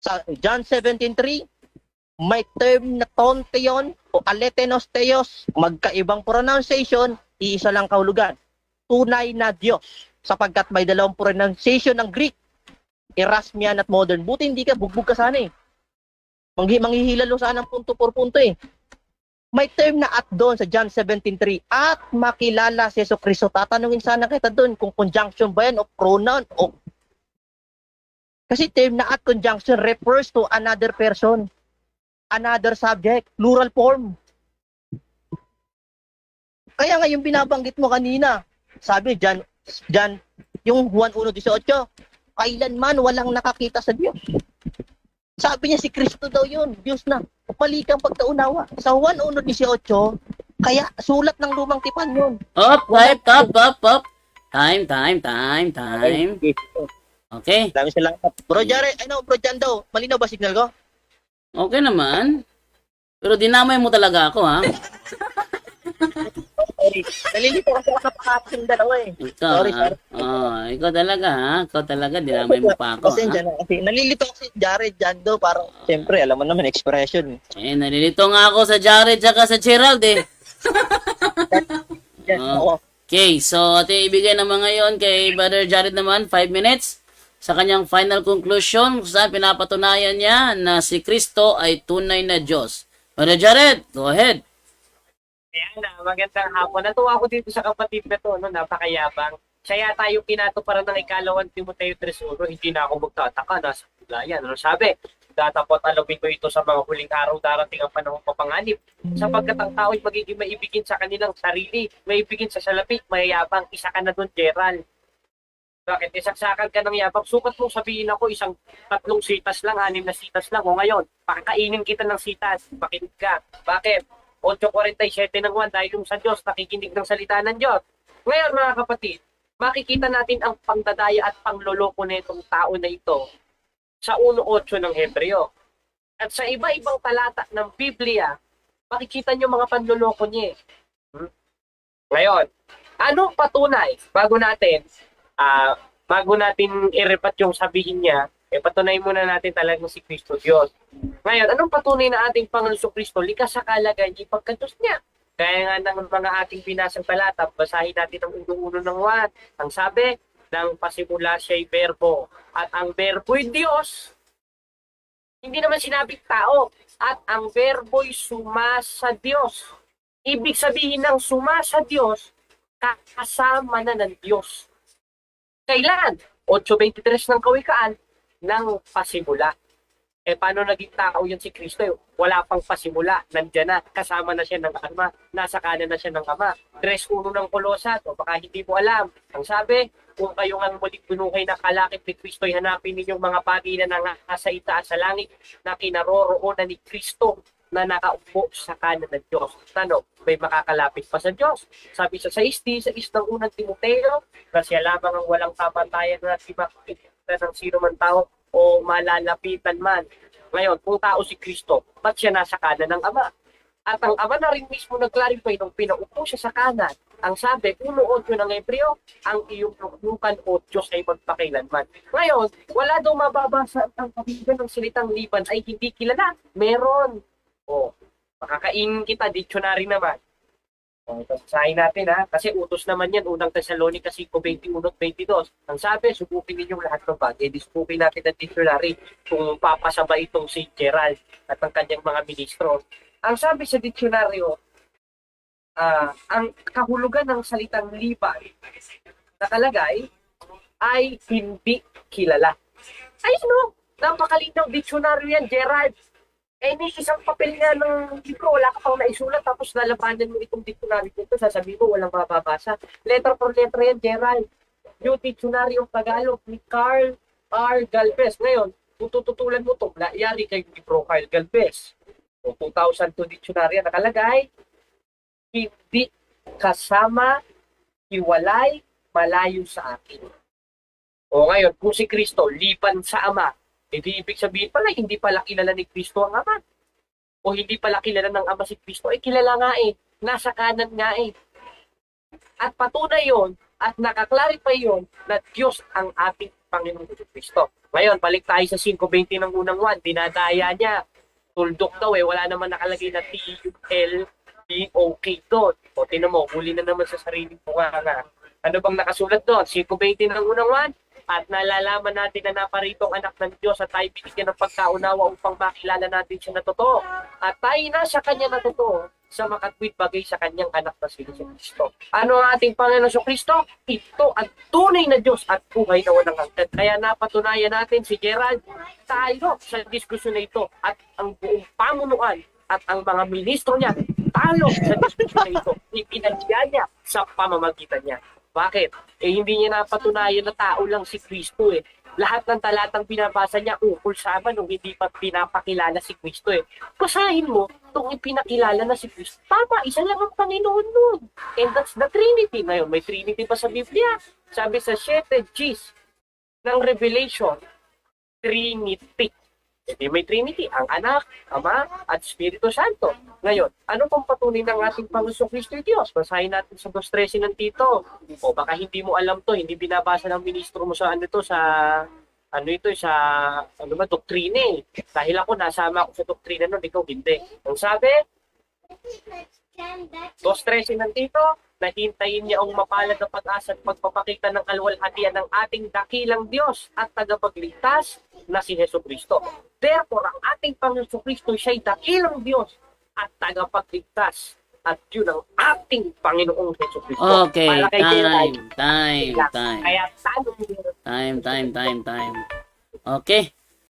Sa John 17:3, May term na tonteon o alethenos theos, magkaibang pronunciation, iisa lang kahulugan. Tunay na Diyos. Sapagkat may dalawang pronunciation ng Greek, Erasmian at modern. Buti hindi ka, bugbog ka sana eh. Manghihilalo sana ng punto por punto eh. May term na at doon sa John 17:3, at makilala si Jesucristo. Tatanungin sana kita doon kung conjunction ba yan o pronoun o... Kasi term na at conjunction refers to another person, another subject, plural form. Kaya nga yung binabanggit mo kanina, sabi John yung Juan 1:18, kailanman walang nakakita sa Diyos. Sabi niya si Kristo daw yun, Diyos na. Mali kang pagkaunawa. Sa Juan 1:18, kaya sulat ng lumang tipan yun. Up. Time. Okay. Dami salamat. Bro Jared, Bro Jan daw, malinaw ba signal ko? Okay naman. Pero dinamay mo talaga ako, ha? Nalilito kasi ako sa pakapasing dalawa eh. Ikaw, Sorry, ha? Ikaw talaga, ha? Ikaw talaga, dinamay mo pa ako, Kasi ha? dyan, kasi nalilito ako si Jared Jan daw, parang, siyempre, alam mo naman, expression. Eh, nalilito nga ako sa Jared tsaka sa Gerald, eh. Yan, Oh. oo. Okay, so ating ibigay naman ngayon kay Brother Jared naman, 5 minutes sa kanyang final conclusion kung saan pinapatunayan niya na si Kristo ay tunay na Diyos. Brother Jared, go ahead. Ayan na, magandang hapon. Natuwa ako dito sa kapatid na to, no, napakayabang. Siya yata yung pinatuparan ng ikalawang Timoteo 3:1, hindi na ako magtataka, nasa pulayan. Ano sabi? Datapot alawin ko ito sa mga huling araw, darating ang panahong papanganib. Sapagkat ang tao ay magiging maibigin sa kanilang sarili, maibigin sa salapi, mayayabang. Isa ka na doon, Gerald. Bakit? Isaksakan ka ng yabang. Sukat mong sabihin ako, 3 sitas lang, 6 na sitas lang. O ngayon, pakakainin kita ng sitas. Makinig ka. Bakit? 8:47 ng 1 dahil yung sa Diyos, nakikinig ng salita ng Diyos. Ngayon mga kapatid, makikita natin ang pangdadaya at pangloloko na itong tao na ito sa 1:8 ng Hebreo. At sa iba-ibang talata ng Biblia, makikita nyo mga panloloko niya. Ngayon, anong patunay bago natin i-repat yung sabihin niya, patunay muna natin talagang si Kristo Diyos. Ngayon, anong patunay na ating Panginoon Kristo? Likas sa kalagayan niya, pagkados niya. Kaya nga ng mga ating binasang talata, basahin natin ang 1:1 ng 1. Ang sabi, nang pasimula siya'y verbo. At ang verbo'y Diyos. Hindi naman sinabing tao. At ang verbo'y sumasa Diyos. Ibig sabihin ng sumasa Diyos, kasama na ng Diyos. Kailan? 8:23 ng Kawikaan, nang pasimula. Paano naging tao yan si Kristo? Wala pang pasimula, nandiyan na, kasama na siya ng Ama, nasa kanan na siya ng Ama. 3:1 ng Kolosas, o baka hindi mo alam. Ang sabi, kung kayo ang muling binuhay na kalakip ni Kristo, hanapin ninyong mga bagay na nasa itaas sa langit na kinaroroonan ni Kristo na nakaupo sa kanan ng Diyos. Tanong, may makakalapit pa sa Diyos? Sabi sa 6:6 ng unang Timoteo, na siya lamang ang walang kamatayan na di makikita ng sino man tao o malalapitan man. Ngayon, kung tao si Kristo, ba't siya nasa kanan ng Ama? At ang Ama na rin mismo nag-clarify nung pinaupo siya sa kanan. Ang sabi, 1:8 ng Hebreo, ang iyong luklukan o Diyos ay magpakailanman. Ngayon, wala daw mababasa ang kabigan ng salitang liban ay hindi kilala. Meron. O, makakainin kita, dictionary naman. Basahin natin ha, kasi utos naman yan, unang Thessalonica 5:21-22. Ang sabi, subukin ninyong lahat ng bagay. Subukin natin ang dictionary kung papasabay itong si Gerald at ang kanyang mga ministro. Ang sabi sa dictionaryo, ang kahulugan ng salitang liban nakalagay ay hindi kilala. Ay no, napakalinaw dictionaryo yan, Gerald. Ni isang papel nga ng libro, wala ka pang naisulat, tapos lalabanan mo itong dictionary dito, sasabihin mo, walang mababasa. Letter for letter yan, Gerald. Yung dictionary yung Tagalog ni Carl R. Galvez. Ngayon, kung tututulan mo ito, yari kay libro Carl Galvez. O 2002 dictionary yan, nakalagay, hindi kasama, hiwalay, malayo sa akin. O ngayon, kung si Kristo, liban sa Ama, hindi ibig sabihin pala, hindi pala kilala ni Kristo ang Ama. O hindi pala kilala ng Ama si Kristo. Kilala nga nasa kanan nga At patunay yon at nakaklarify yon na Diyos ang ating Panginoong Kristo. Ngayon, balik tayo sa 5:20 ng unang 1. Dinadaya niya. Tuldok daw eh, wala naman nakalagay na TULDOK doon. O tinan mo, huli na naman sa sarili mo nga. Ano bang nakasulat doon? 5:20 ng unang 1. At nalalaman natin na naparitong anak ng Diyos at tayo binigyan ng pagkaunawa upang makilala natin siya na totoo. At tayo na sa kanya na totoo sa makatwid bagay sa kanyang anak na si Kristo. Ano ang ating Panginoon sa Kristo? Ito ang tunay na Diyos at buhay na walang hanggan. Kaya napatunayan natin si Gerald tayo sa diskusyon na ito at ang buong pamunuan at ang mga ministro niya talo sa diskusyon na ito. Ipinadya niya sa pamamagitan niya. Bakit? Hindi niya napatunayan na tao lang si Kristo eh. Lahat ng talatang binabasa niya ukol sa ama nung hindi pa pinapakilala si Kristo eh. Basahin mo itong ipinakilala na si Kristo. Tama, isa lang ang Panginoon nun. And that's the Trinity. Ngayon, may Trinity pa sa Biblia. Sabi sa 7 Gs ng Revelation, Trinity. Hindi may Trinity, ang Anak, Ama, at Espiritu Santo. Ngayon, ano pong patunay ng ating Panginoong Kristo Diyos? Basahin natin sa 2:13 ng Tito. O baka hindi mo alam to, hindi binabasa ng ministro mo sa doktrina eh. Dahil ako nasama ako sa doktrina nun, ikaw hindi. Ang sabi, 2:13 ng Tito, nahintayin niya ang mapalad na pag-asa at pagpapakita ng kalwalhatian ng ating dakilang Diyos at tagapagligtas na si Jesucristo. Therefore, ang ating Panginoong Kristo siya'y dakilang Diyos at tagapagligtas. At yun ang ating Panginoong Jesucristo. Okay, Para kay Gerald. time. Kaya tanong Time. Okay.